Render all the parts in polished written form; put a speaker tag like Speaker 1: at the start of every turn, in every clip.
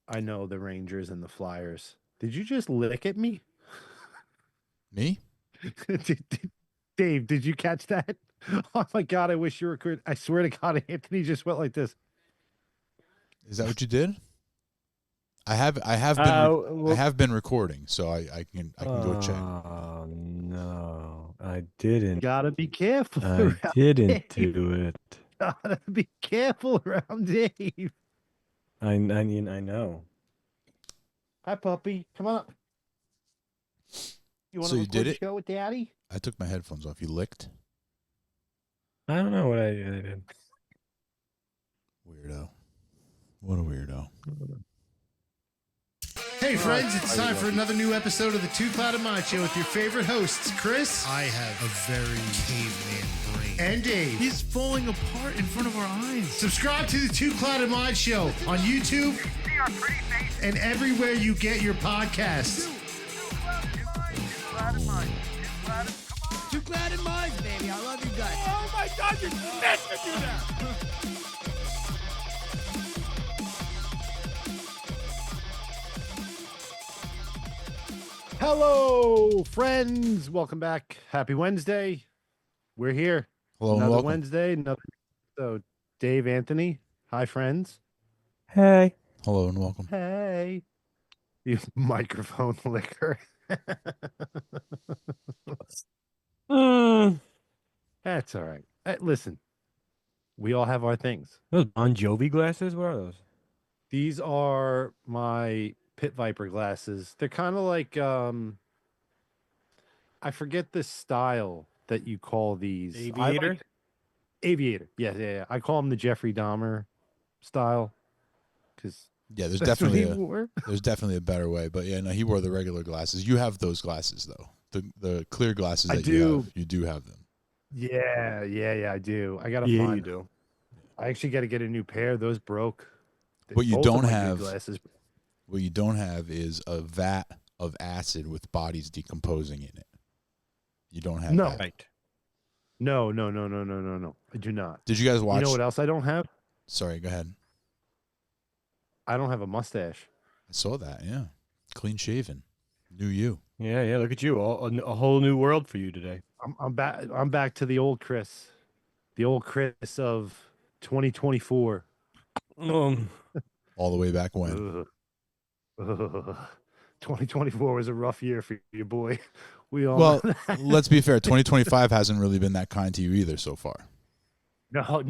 Speaker 1: I know the Rangers and the Flyers. Did you just lick at me?
Speaker 2: Me?
Speaker 1: Dave, did you catch that? Oh my God, I wish you were good. I swear to God, Anthony just went like this.
Speaker 2: Is that what you did? I have been recording, so I can go check.
Speaker 3: Oh no, I didn't.
Speaker 1: Gotta be careful.
Speaker 3: I didn't do it.
Speaker 1: Gotta be careful around Dave.
Speaker 3: I know.
Speaker 1: Hi, puppy. Come on up. You want to
Speaker 2: So you did
Speaker 1: record the
Speaker 2: it?
Speaker 1: show with Daddy?
Speaker 2: I took my headphones off. You licked?
Speaker 3: I don't know what I did.
Speaker 2: Weirdo. What a weirdo.
Speaker 4: Hey friends, it's time for another new episode of the Two Clouded Mind Show with your favorite hosts, Chris.
Speaker 5: I have a very caveman brain.
Speaker 4: And Dave.
Speaker 5: He's falling apart in front of our eyes.
Speaker 4: Subscribe to the Two Clouded Mind Show on YouTube and everywhere you get your podcasts.
Speaker 5: Two Clouded Minds, baby. I love you guys. Oh my God, you're meant to do that.
Speaker 1: Hello, friends. Welcome back. Happy Wednesday. We're here.
Speaker 2: Hello and
Speaker 1: Another
Speaker 2: welcome.
Speaker 1: Wednesday. Another. So, Dave, Anthony. Hi, friends.
Speaker 3: Hey.
Speaker 2: Hello and welcome.
Speaker 1: Hey. You microphone licker. That's all right. Listen, we all have our things.
Speaker 3: Those Bon Jovi glasses? What are those?
Speaker 1: These are my Pit Viper glasses. They're kind of like I forget the style that you call these.
Speaker 3: Aviator?
Speaker 1: Aviator. Yeah. I call them the Jeffrey Dahmer style because
Speaker 2: Yeah, there's
Speaker 1: that's what
Speaker 2: definitely
Speaker 1: he wore.
Speaker 2: there's definitely a better way, but yeah, no, he wore the regular glasses. You have those glasses though. The clear glasses
Speaker 1: I
Speaker 2: that
Speaker 1: do.
Speaker 2: you do have them.
Speaker 1: Yeah, I do. I gotta
Speaker 3: Yeah,
Speaker 1: find.
Speaker 3: you do.
Speaker 1: I actually got to get a new pair. Those broke.
Speaker 2: What you
Speaker 1: Both of
Speaker 2: don't
Speaker 1: my good
Speaker 2: have-
Speaker 1: glasses.
Speaker 2: What you don't have is a vat of acid with bodies decomposing in it. You don't have
Speaker 1: No.
Speaker 2: that.
Speaker 3: Right.
Speaker 1: No. I do not.
Speaker 2: Did you guys watch?
Speaker 1: You know what else I don't have?
Speaker 2: Sorry, go ahead.
Speaker 1: I don't have a mustache.
Speaker 2: I saw that. Yeah, clean shaven. New you.
Speaker 3: Yeah. Look at you. A whole new world for you today.
Speaker 1: I'm back. I'm back to the old Chris of 2024.
Speaker 2: All the way back when.
Speaker 1: Ugh. 2024 was a rough year for you, boy. We all
Speaker 2: Well, let's be fair. 2025 hasn't really been that kind to you either so far.
Speaker 1: no.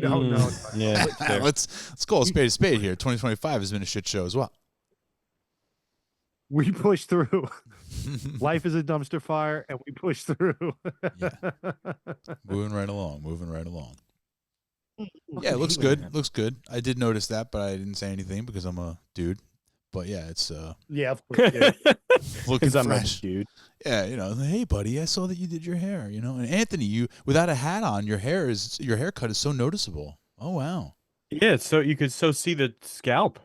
Speaker 3: Yeah. that's fair.
Speaker 2: Let's call a spade here. 2025 has been a shit show as well.
Speaker 1: We push through. Life is a dumpster fire, and we push through.
Speaker 2: Moving right along. Yeah, it looks good. Looks good. I did notice that, but I didn't say anything because I'm a dude. But yeah, it's
Speaker 1: Yeah, of course. Yeah.
Speaker 2: looking
Speaker 3: Because I'm a
Speaker 2: fresh.
Speaker 3: dude.
Speaker 2: Yeah, hey buddy, I saw that you did your hair, And Anthony, you without a hat on, your haircut is so noticeable. Oh wow.
Speaker 3: Yeah, so you could see the scalp.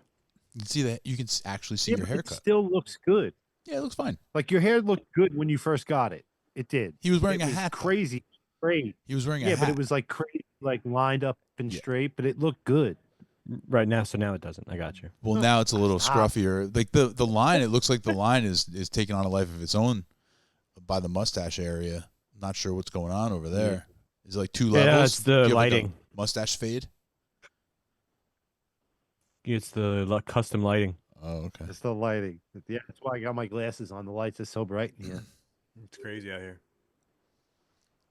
Speaker 2: You can see that you can actually see
Speaker 1: Yeah,
Speaker 2: your
Speaker 1: but it
Speaker 2: haircut.
Speaker 1: still looks good.
Speaker 2: Yeah, it looks fine.
Speaker 1: Like your hair looked good when you first got it. It did.
Speaker 2: He was wearing
Speaker 1: It
Speaker 2: a
Speaker 1: was
Speaker 2: hat. though.
Speaker 1: Crazy, straight.
Speaker 2: He was wearing a
Speaker 1: Yeah,
Speaker 2: hat.
Speaker 1: but it was like crazy, like lined up and
Speaker 2: Yeah.
Speaker 1: straight. But it looked good.
Speaker 3: Right now, so now it doesn't. I got you.
Speaker 2: Well, now it's a little
Speaker 1: Stop.
Speaker 2: scruffier. Like the line, it looks like the line is taking on a life of its own by the mustache area. Not sure what's going on over there. Is it like two levels?
Speaker 3: Yeah, it's the
Speaker 2: Do you have, like, a
Speaker 3: lighting.
Speaker 2: mustache fade.
Speaker 3: It's the custom lighting.
Speaker 2: Oh, okay.
Speaker 1: It's the lighting. Yeah, that's why I got my glasses on. The lights are so bright in here.
Speaker 3: It's crazy out here.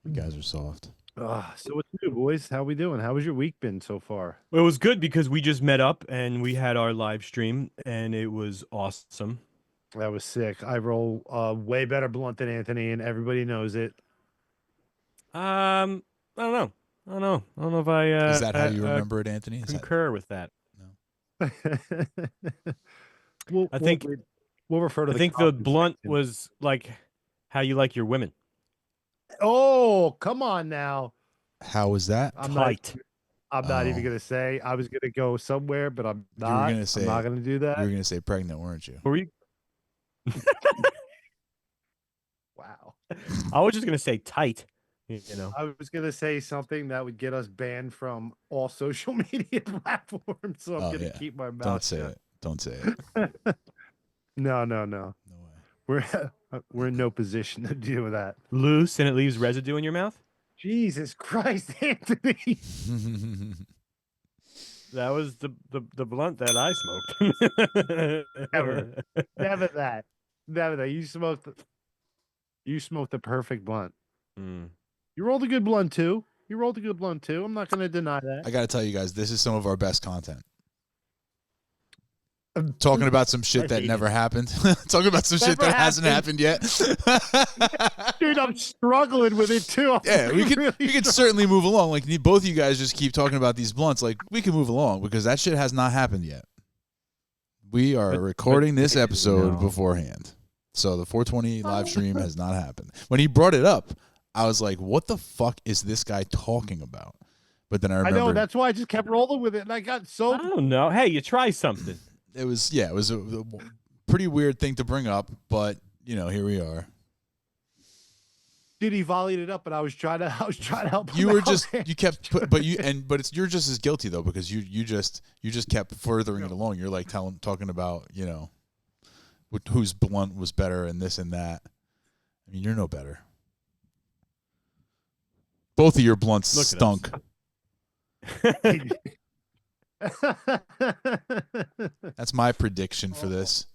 Speaker 2: You guys are soft.
Speaker 1: So what's new, boys? How we doing? How has your week been so far?
Speaker 3: Well, it was good because we just met up and we had our live stream and it was awesome.
Speaker 1: That was sick. I roll way better blunt than Anthony, and everybody knows it.
Speaker 3: I don't know. I don't know if I
Speaker 2: Is that how you remember it, Anthony? Is that,
Speaker 3: concur with that.
Speaker 1: We'll refer to.
Speaker 3: I think the
Speaker 1: comment
Speaker 3: blunt
Speaker 1: section.
Speaker 3: was like how you like your women.
Speaker 1: Oh, come on now.
Speaker 2: how was that?
Speaker 1: I'm
Speaker 3: Tight.
Speaker 1: not even
Speaker 2: Oh.
Speaker 1: gonna say. I was gonna go somewhere, but I'm
Speaker 2: You were
Speaker 1: not.
Speaker 2: gonna say-
Speaker 1: I'm not gonna do that.
Speaker 2: You were gonna say pregnant, weren't you?
Speaker 3: Were you?
Speaker 1: Wow.
Speaker 3: I was just gonna say tight. You know.
Speaker 1: I was gonna say something that would get us banned from all social media platforms, so I'm
Speaker 2: Oh,
Speaker 1: gonna
Speaker 2: yeah.
Speaker 1: keep my mouth
Speaker 2: Don't say
Speaker 1: shut.
Speaker 2: it. Don't say it.
Speaker 1: No.
Speaker 2: No way.
Speaker 1: We're in no position to deal with that.
Speaker 3: Loose and it leaves residue in your mouth.
Speaker 1: Jesus Christ, Anthony.
Speaker 3: That was the blunt that I smoked.
Speaker 1: Never that. You smoked the perfect blunt.
Speaker 3: Mm.
Speaker 1: You rolled a good blunt too. I'm not going to deny that.
Speaker 2: I got to tell you guys, this is some of our best content. Talking about some shit that never happened. Talking about some shit that hasn't happened yet.
Speaker 1: Dude, I'm struggling with it too.
Speaker 2: Yeah, we could certainly move along. Like both of you guys just keep talking about these blunts. Like we can move along because that shit has not happened yet. We are recording this episode beforehand. So the 420 live stream has not happened. When he brought it up, I was like, what the fuck is this guy talking about? But then I remember.
Speaker 1: I know, that's why I just kept rolling with it. And I got so.
Speaker 3: I don't know. Hey, you try something.
Speaker 2: It was a pretty weird thing to bring up, but here we are.
Speaker 1: Dude, he volleyed it up, but I was trying to help him.
Speaker 2: You were
Speaker 1: out.
Speaker 2: you're just as guilty though because you just kept furthering it along. You're like talking about whose blunt was better and this and that. I mean, you're no better. Both of your blunts stunk. That's my prediction for this.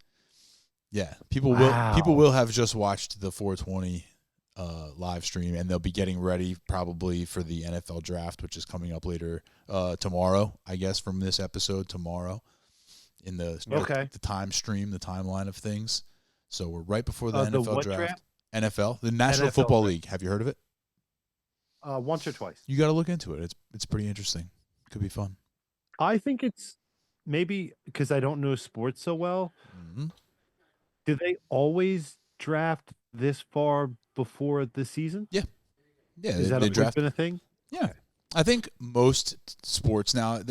Speaker 2: Yeah, people will have just watched the 420 live stream, and they'll be getting ready probably for the NFL draft, which is coming up later tomorrow. I guess from this episode tomorrow in the time stream, the timeline of things. So we're right before the NFL draft. NFL, the National Football League. Have you heard of it?
Speaker 1: Once or twice.
Speaker 2: You got to look into it. It's pretty interesting. Could be fun.
Speaker 1: I think it's maybe because I don't know sports so well.
Speaker 2: Mm-hmm.
Speaker 1: Do they always draft this far before the season?
Speaker 2: Yeah. Yeah.
Speaker 1: Is that always been a thing?
Speaker 2: Yeah. I think most sports now,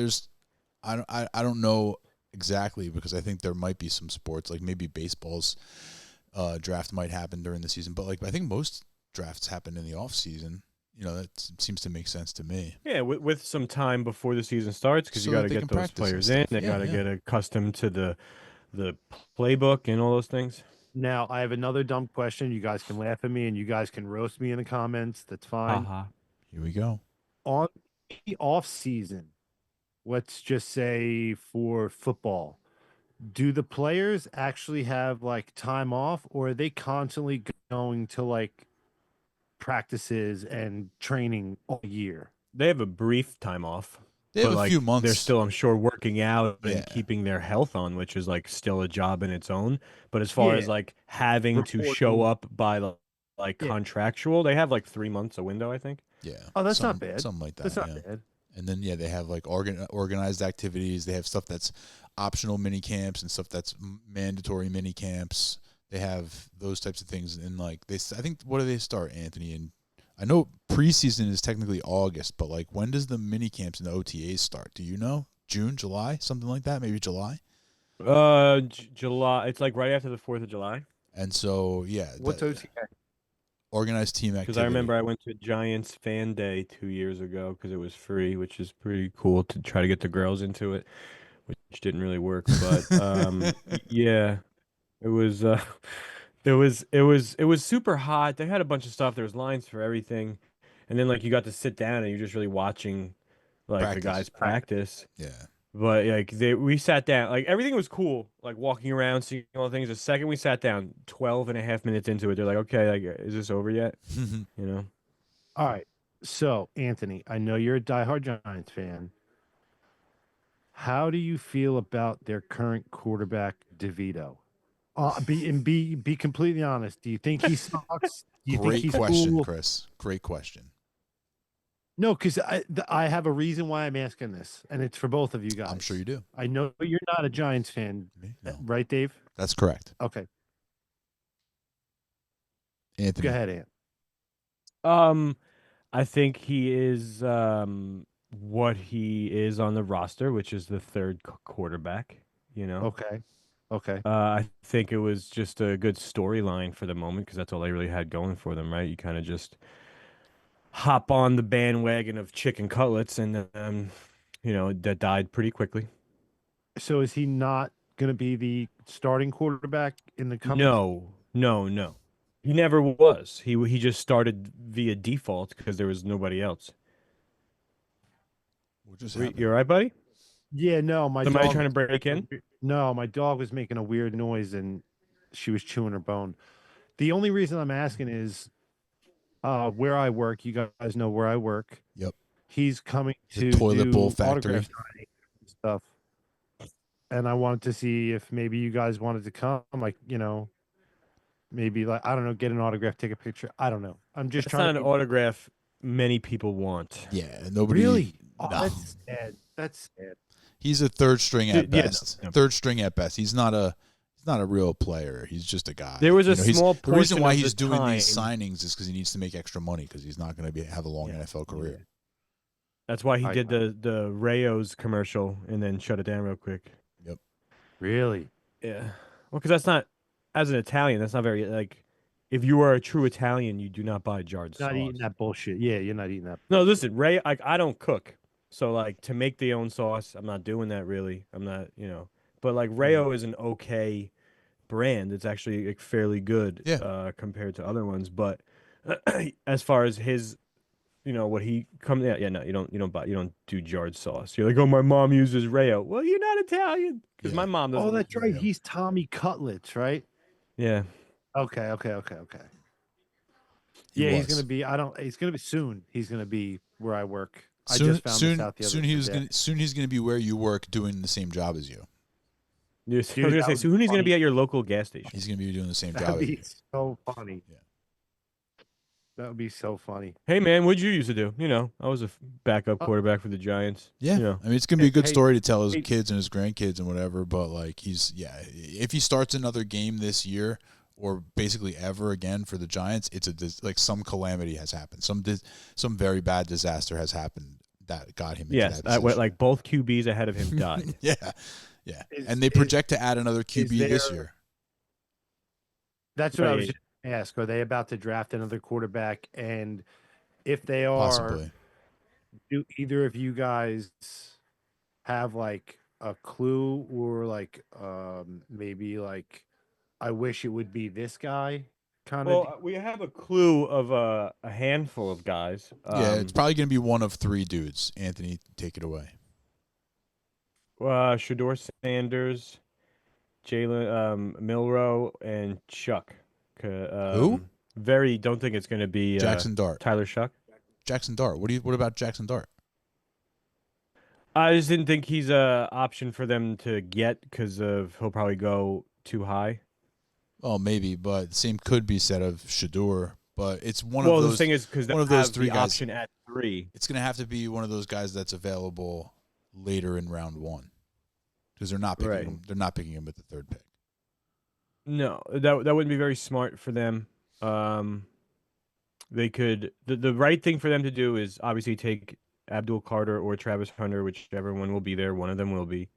Speaker 2: I don't know exactly because I think there might be some sports, like maybe baseball's draft might happen during the season, but I think most drafts happen in the off season. That seems to make sense to me.
Speaker 3: Yeah, with some time before the season starts because you got to get those players in. They got to get accustomed to the playbook and all those things.
Speaker 1: Now, I have another dumb question. You guys can laugh at me and you guys can roast me in the comments. That's fine.
Speaker 2: Here we go.
Speaker 1: On the off season, let's just say for football, do the players actually have time off, or are they constantly going to practices and training all year?
Speaker 3: They have a brief time off.
Speaker 2: They have a few months.
Speaker 3: They're still, I'm sure, working out and keeping their health on, which is still a job in its own. But as far as having to show up by contractual, they have 3 months a window, I think.
Speaker 2: Yeah.
Speaker 1: Oh, that's not bad.
Speaker 2: Something like that.
Speaker 1: That's not bad.
Speaker 2: And then they have organized activities. They have stuff that's optional mini camps and stuff that's mandatory mini camps. They have those types of things, and I think, what do they start, Anthony? And I know preseason is technically August, but when does the mini camps and the OTAs start? Do you know? June, July, something like that? Maybe July.
Speaker 3: July. It's right after the 4th of July.
Speaker 2: And so
Speaker 1: what's OTA?
Speaker 2: Organized team activity.
Speaker 3: Because I remember I went to Giants Fan Day 2 years ago because it was free, which is pretty cool to try to get the girls into it, which didn't really work. But yeah. It was super hot. They had a bunch of stuff. There was lines for everything, and then you got to sit down and you're just really watching the guys practice.
Speaker 2: Yeah.
Speaker 3: But we sat down. Everything was cool. Walking around, seeing all the things. The second we sat down, 12 and a half minutes into it, they're like, "Okay, is this over yet?"
Speaker 1: All right. So Anthony, I know you're a diehard Giants fan. How do you feel about their current quarterback, DeVito? Be completely honest. Do you think he sucks?
Speaker 2: Great question, Chris. Great question.
Speaker 1: No, because I have a reason why I'm asking this, and it's for both of you guys.
Speaker 2: I'm sure you do.
Speaker 1: I know you're not a Giants fan,
Speaker 2: no.
Speaker 1: Right, Dave?
Speaker 2: That's correct.
Speaker 1: Okay.
Speaker 2: Anthony.
Speaker 1: Go ahead, Ant.
Speaker 3: I think he is what he is on the roster, which is the third quarterback.
Speaker 1: Okay.
Speaker 3: I think it was just a good storyline for the moment because that's all they really had going for them, right? You kind of just hop on the bandwagon of chicken cutlets, and that died pretty quickly.
Speaker 1: So is he not going to be the starting quarterback in the coming?
Speaker 3: No. He never was. He just started via default because there was nobody else.
Speaker 2: What just
Speaker 3: You all right, buddy?
Speaker 1: Yeah, no, my
Speaker 3: Somebody
Speaker 1: dog
Speaker 3: trying to break in?
Speaker 1: No, my dog was making a weird noise and she was chewing her bone. The only reason I'm asking is where I work. You guys know where I work.
Speaker 2: Yep.
Speaker 1: He's coming
Speaker 2: The
Speaker 1: to
Speaker 2: toilet
Speaker 1: do
Speaker 2: bowl factory
Speaker 1: autograph signing and stuff. And I wanted to see if maybe you guys wanted to come, like, maybe like I don't know, get an autograph, take a picture. I don't know. I'm just
Speaker 3: That's
Speaker 1: trying
Speaker 3: not
Speaker 1: to
Speaker 3: an autograph many people want.
Speaker 2: Yeah, nobody.
Speaker 1: Really? Oh,
Speaker 2: No.
Speaker 1: that's sad. That's sad.
Speaker 2: He's a third string at
Speaker 3: Yeah,
Speaker 2: best.
Speaker 3: no.
Speaker 2: Third string at best. He's not a real player. He's just a guy.
Speaker 3: There was a small
Speaker 2: the reason
Speaker 3: portion
Speaker 2: why
Speaker 3: of
Speaker 2: he's
Speaker 3: the
Speaker 2: doing these
Speaker 3: time-
Speaker 2: signings is because he needs to make extra money because he's not going to have a long NFL career.
Speaker 3: That's why he
Speaker 1: I-
Speaker 3: did the Rayo's commercial and then shut it down real quick.
Speaker 1: Really?
Speaker 3: Yeah. Well, because that's not, as an Italian, that's not very, like, if you are a true Italian, you do not buy jarred
Speaker 1: Not
Speaker 3: sauce.
Speaker 1: eating that bullshit. Yeah, you're not eating that.
Speaker 3: No, listen, Ray, like, I don't cook. So, like, to make the own sauce, I'm not doing that really. I'm not, But, like, Rayo is an okay brand. It's actually like, fairly good compared to other ones. But as far as his, what he comes, no, you don't do jarred sauce. You're like, oh, my mom uses Rayo. Well, you're not Italian because my mom doesn't.
Speaker 1: Oh, that's
Speaker 3: use
Speaker 1: right.
Speaker 3: Rayo.
Speaker 1: He's Tommy Cutlets, right?
Speaker 3: Yeah.
Speaker 1: Okay.
Speaker 2: He
Speaker 1: He's
Speaker 2: was.
Speaker 1: gonna be. He's gonna be soon. He's gonna be where I work. I
Speaker 2: Soon,
Speaker 1: just found
Speaker 2: soon,
Speaker 1: this out the other
Speaker 2: soon he was
Speaker 1: day.
Speaker 2: gonna, soon he's going to be where you work doing the same job as you.
Speaker 3: I was
Speaker 1: Dude,
Speaker 3: gonna
Speaker 1: that
Speaker 3: say,
Speaker 1: would
Speaker 3: so
Speaker 1: be
Speaker 3: who's going to
Speaker 1: funny.
Speaker 3: be at your local gas station?
Speaker 2: He's going to be doing the same
Speaker 1: That'd
Speaker 2: job as
Speaker 1: be
Speaker 2: you.
Speaker 1: so funny.
Speaker 2: Yeah.
Speaker 1: That would be so funny.
Speaker 3: Hey man, what'd you used to do? I was a backup quarterback for the Giants.
Speaker 2: Yeah,
Speaker 3: Yeah.
Speaker 2: I mean it's gonna be a good
Speaker 1: Hey,
Speaker 2: story to tell his
Speaker 1: hey.
Speaker 2: kids and his grandkids and whatever. But like if he starts another game this year or basically ever again for the Giants, it's like some calamity has happened. Some very bad disaster has happened that got him.
Speaker 3: Yes,
Speaker 2: into that position.
Speaker 3: like both QBs ahead of him died.
Speaker 2: yeah, and they project to add another QB this
Speaker 1: there-
Speaker 2: year.
Speaker 1: That's what I was
Speaker 3: Right.
Speaker 1: just gonna ask. Are they about to draft another quarterback? And if they are,
Speaker 2: Possibly.
Speaker 1: do either of you guys have like a clue or like maybe like I wish it would be this guy kind of?
Speaker 3: Well, we have a clue of a handful of guys.
Speaker 2: Yeah, it's probably gonna be one of three dudes. Anthony, take it away.
Speaker 3: Shador Sanders, Jalen Milrow, and Shuck.
Speaker 2: Who?
Speaker 3: Don't think it's going to be
Speaker 2: Jackson Dart.
Speaker 3: Tyler Shuck.
Speaker 2: Jackson Dart. What about Jackson Dart?
Speaker 3: I just didn't think he's a option for them to get because he'll probably go too high.
Speaker 2: Well, maybe, but the same could be said of Shador. But it's one
Speaker 3: Well,
Speaker 2: of
Speaker 3: the
Speaker 2: those.
Speaker 3: thing is because
Speaker 2: one of those three guys.
Speaker 3: option at 3.
Speaker 2: It's going to have to be one of those guys that's available later in round 1 because they're not picking
Speaker 3: Right.
Speaker 2: him. They're not picking him at the 3rd pick.
Speaker 3: No, that wouldn't be very smart for them. They could the right thing for them to do is obviously take Abdul Carter or Travis Hunter, whichever one will be there. One of them will be,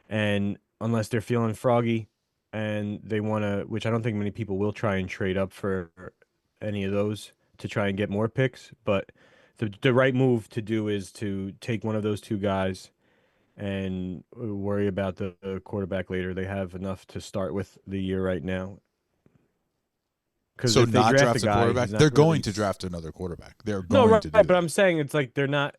Speaker 3: and unless they're feeling froggy, and they want to, which I don't think many people will try and trade up for any of those to try and get more picks. But the right move to do is to take one of those two guys and worry about the quarterback later. They have enough to start with the year right now.
Speaker 2: So
Speaker 3: if they
Speaker 2: not draft
Speaker 3: a
Speaker 2: a
Speaker 3: guy,
Speaker 2: quarterback.
Speaker 3: he's not
Speaker 2: They're
Speaker 3: really
Speaker 2: going to draft another quarterback. They're
Speaker 3: No,
Speaker 2: going
Speaker 3: right,
Speaker 2: to do
Speaker 3: but
Speaker 2: that.
Speaker 3: I'm saying it's like they're not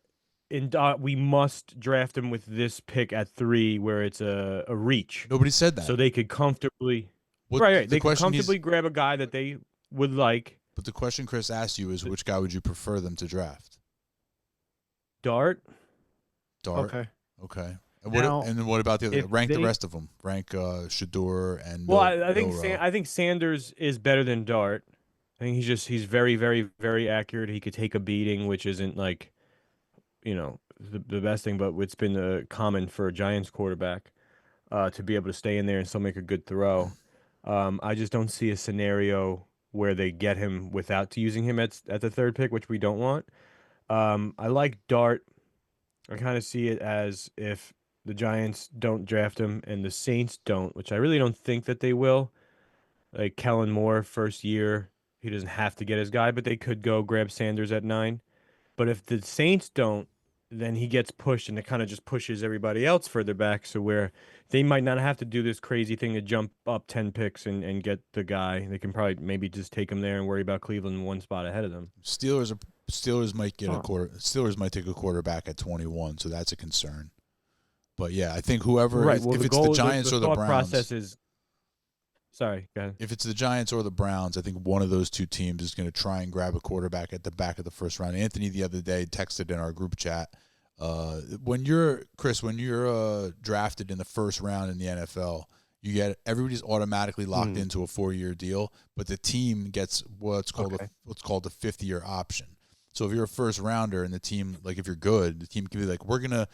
Speaker 3: in. We must draft him with this pick at 3, where it's a reach,
Speaker 2: Nobody said that.
Speaker 3: so they could comfortably.
Speaker 2: What-
Speaker 3: Right.
Speaker 2: the
Speaker 3: They could
Speaker 2: question
Speaker 3: comfortably grab a guy that they would like.
Speaker 2: But the question Chris asked you is which guy would you prefer them to draft?
Speaker 3: Dart.
Speaker 2: Dart.
Speaker 1: Okay.
Speaker 2: Okay. And
Speaker 1: Now,
Speaker 2: and then what about the other?
Speaker 1: if
Speaker 2: Rank the
Speaker 1: they-
Speaker 2: rest of them. Rank Shador and.
Speaker 3: Well,
Speaker 2: Mil-
Speaker 3: I think
Speaker 2: Milrow.
Speaker 3: I think Sanders is better than Dart. I think he's very, very, very accurate. He could take a beating, which isn't like, the best thing, but it's been common for a Giants quarterback to be able to stay in there and still make a good throw. I just don't see a scenario where they get him without using him at the 3rd pick, which we don't want. I like Dart. I kind of see it as if the Giants don't draft him and the Saints don't, which I really don't think that they will. Like Kellen Moore, first year, he doesn't have to get his guy, but they could go grab Sanders at 9. But if the Saints don't, then he gets pushed, and it kind of just pushes everybody else further back. So where they might not have to do this crazy thing to jump up 10 picks and get the guy. They can probably maybe just take him there and worry about Cleveland one spot ahead of them.
Speaker 2: Steelers might get Steelers might take a quarterback at 21, so that's a concern. But yeah, I think whoever,
Speaker 3: Right.
Speaker 2: if
Speaker 3: Well,
Speaker 2: it's the Giants or the
Speaker 3: thought
Speaker 2: Browns,
Speaker 3: process is. Sorry, go ahead.
Speaker 2: if it's the Giants or the Browns, I think one of those two teams is going to try and grab a quarterback at the back of the first round. Anthony the other day texted in our group chat, when you're drafted in the first round in the NFL, everybody's automatically locked into a 4-year deal, but the team gets what's called the 5th-year option. So if you're a first rounder and the team, like if you're good, the team can be like, we're gonna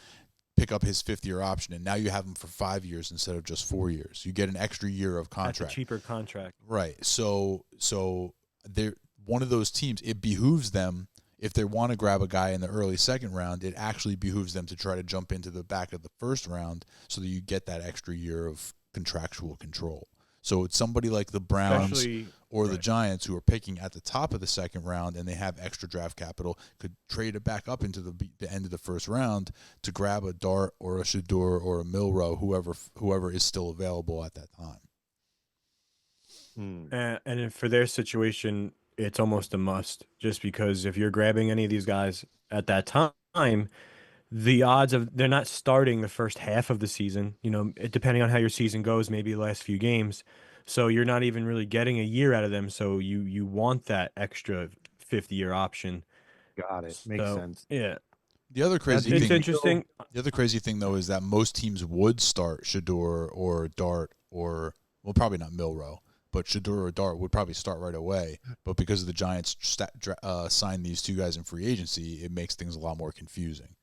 Speaker 2: pick up his 5th-year option, and now you have him for 5 years instead of just 4 years. You get an extra year of contract.
Speaker 3: That's a cheaper contract.
Speaker 2: Right. So they're one of those teams. It behooves them, if they want to grab a guy in the early second round, it actually behooves them to try to jump into the back of the first round so that you get that extra year of contractual control. So it's somebody like the Browns or the Giants who are picking at the top of the second round and they have extra draft capital, could trade it back up into the end of the first round to grab a Dart or a Shador or a Milroe, whoever is still available at that time.
Speaker 3: And for their situation, it's almost a must, just because if you're grabbing any of these guys at that time, the odds of they're not starting the first half of the season, depending on how your season goes, maybe the last few games. So you're not even really getting a year out of them. So you want that extra 5th-year option.
Speaker 1: Got it. Makes sense.
Speaker 3: Yeah.
Speaker 2: The other crazy
Speaker 3: It's
Speaker 2: thing,
Speaker 3: interesting.
Speaker 2: The other crazy thing though is that most teams would start Shador or Dart or, well, probably not Milroe, but Shador or Dart would probably start right away. But because of the Giants signed these two guys in free agency, it makes things a lot more confusing.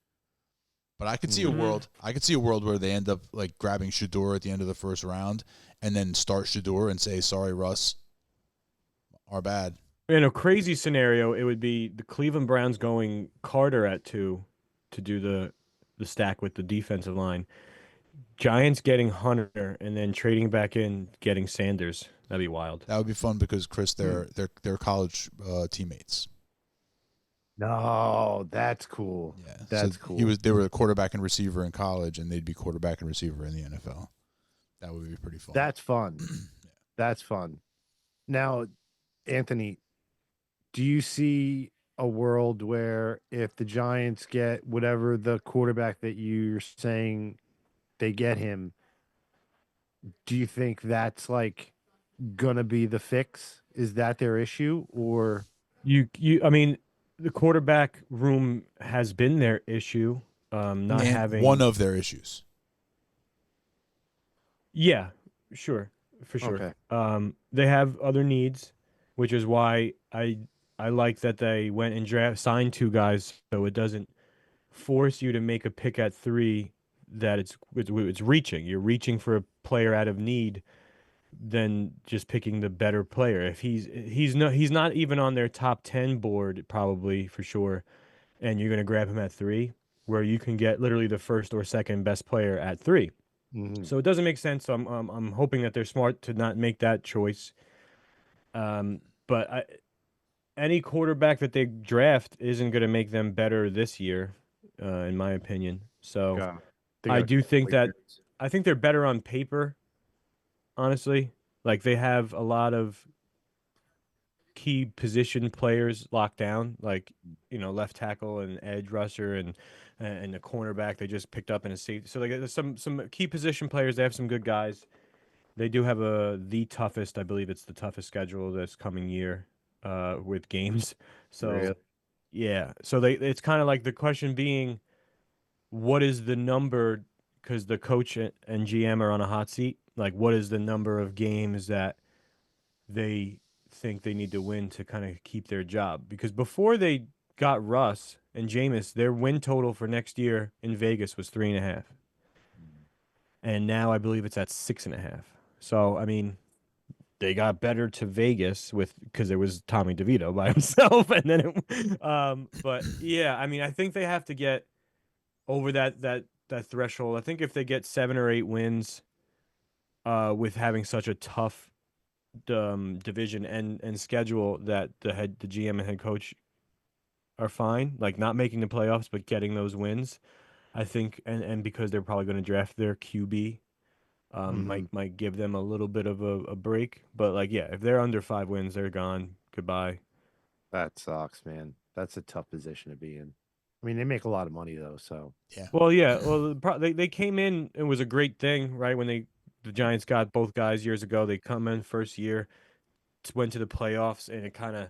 Speaker 2: But I could see a world. I could see a world where they end up like grabbing Shador at the end of the first round, and then start Shador and say, "Sorry, Russ, our bad."
Speaker 3: In a crazy scenario, it would be the Cleveland Browns going Carter at 2 to do the stack with the defensive line. Giants getting Hunter and then trading back in, getting Sanders. That'd be wild.
Speaker 2: That would be fun because Chris, they're college teammates.
Speaker 1: No, that's cool.
Speaker 2: Yeah,
Speaker 1: that's
Speaker 2: so
Speaker 1: cool.
Speaker 2: They were a quarterback and receiver in college, and they'd be quarterback and receiver in the NFL. That would be pretty fun.
Speaker 1: That's fun. That's fun. Now, Anthony, do you see a world where if the Giants get whatever the quarterback that you're saying they get him, do you think that's like gonna be the fix? Is that their issue, or
Speaker 3: I mean, the quarterback room has been their issue. Not having
Speaker 2: one of their issues.
Speaker 3: Yeah, sure, for sure.
Speaker 1: Okay.
Speaker 3: They have other needs, which is why I like that they went and signed 2 guys, so it doesn't force you to make a pick at 3 that it's reaching. You're reaching for a player out of need than just picking the better player. If he's not even on their top 10 board, probably for sure, and you're going to grab him at 3, where you can get literally the first or second best player at 3.
Speaker 1: Mm-hmm.
Speaker 3: So it doesn't make sense. So I'm hoping that they're smart to not make that choice. But any quarterback that they draft isn't going to make them better this year, in my opinion. So I do think that I think they're better on paper. Honestly, like they have a lot of key position players locked down, like left tackle and edge rusher and the cornerback they just picked up in a safety. So like there's some key position players. They have some good guys. They do have the toughest, I believe it's the toughest schedule this coming year, with games. So
Speaker 1: Really?
Speaker 3: yeah, so it's kind of like the question being, what is the number? Because the coach and GM are on a hot seat. Like, what is the number of games that they think they need to win to kind of keep their job? Because before they got Russ and Jameis, their win total for next year in Vegas was 3.5, and now I believe it's at 6.5. So I mean, they got better to Vegas because there was Tommy DeVito by himself, and then but yeah, I mean, I think they have to get over that threshold. I think if they get 7 or 8 wins, with having such a tough division and schedule that the GM and head coach are fine, like not making the playoffs but getting those wins. I think, and because they're probably going to draft their QB, might give them a little bit of a break. But like, yeah, if they're under 5 wins, they're gone. Goodbye.
Speaker 1: That sucks, man. That's a tough position to be in. I mean, they make a lot of money though, so
Speaker 2: Yeah.
Speaker 3: Well, yeah. Well, they came in. It was a great thing, right? When the Giants got both guys years ago, they come in first year, went to the playoffs, and it kind of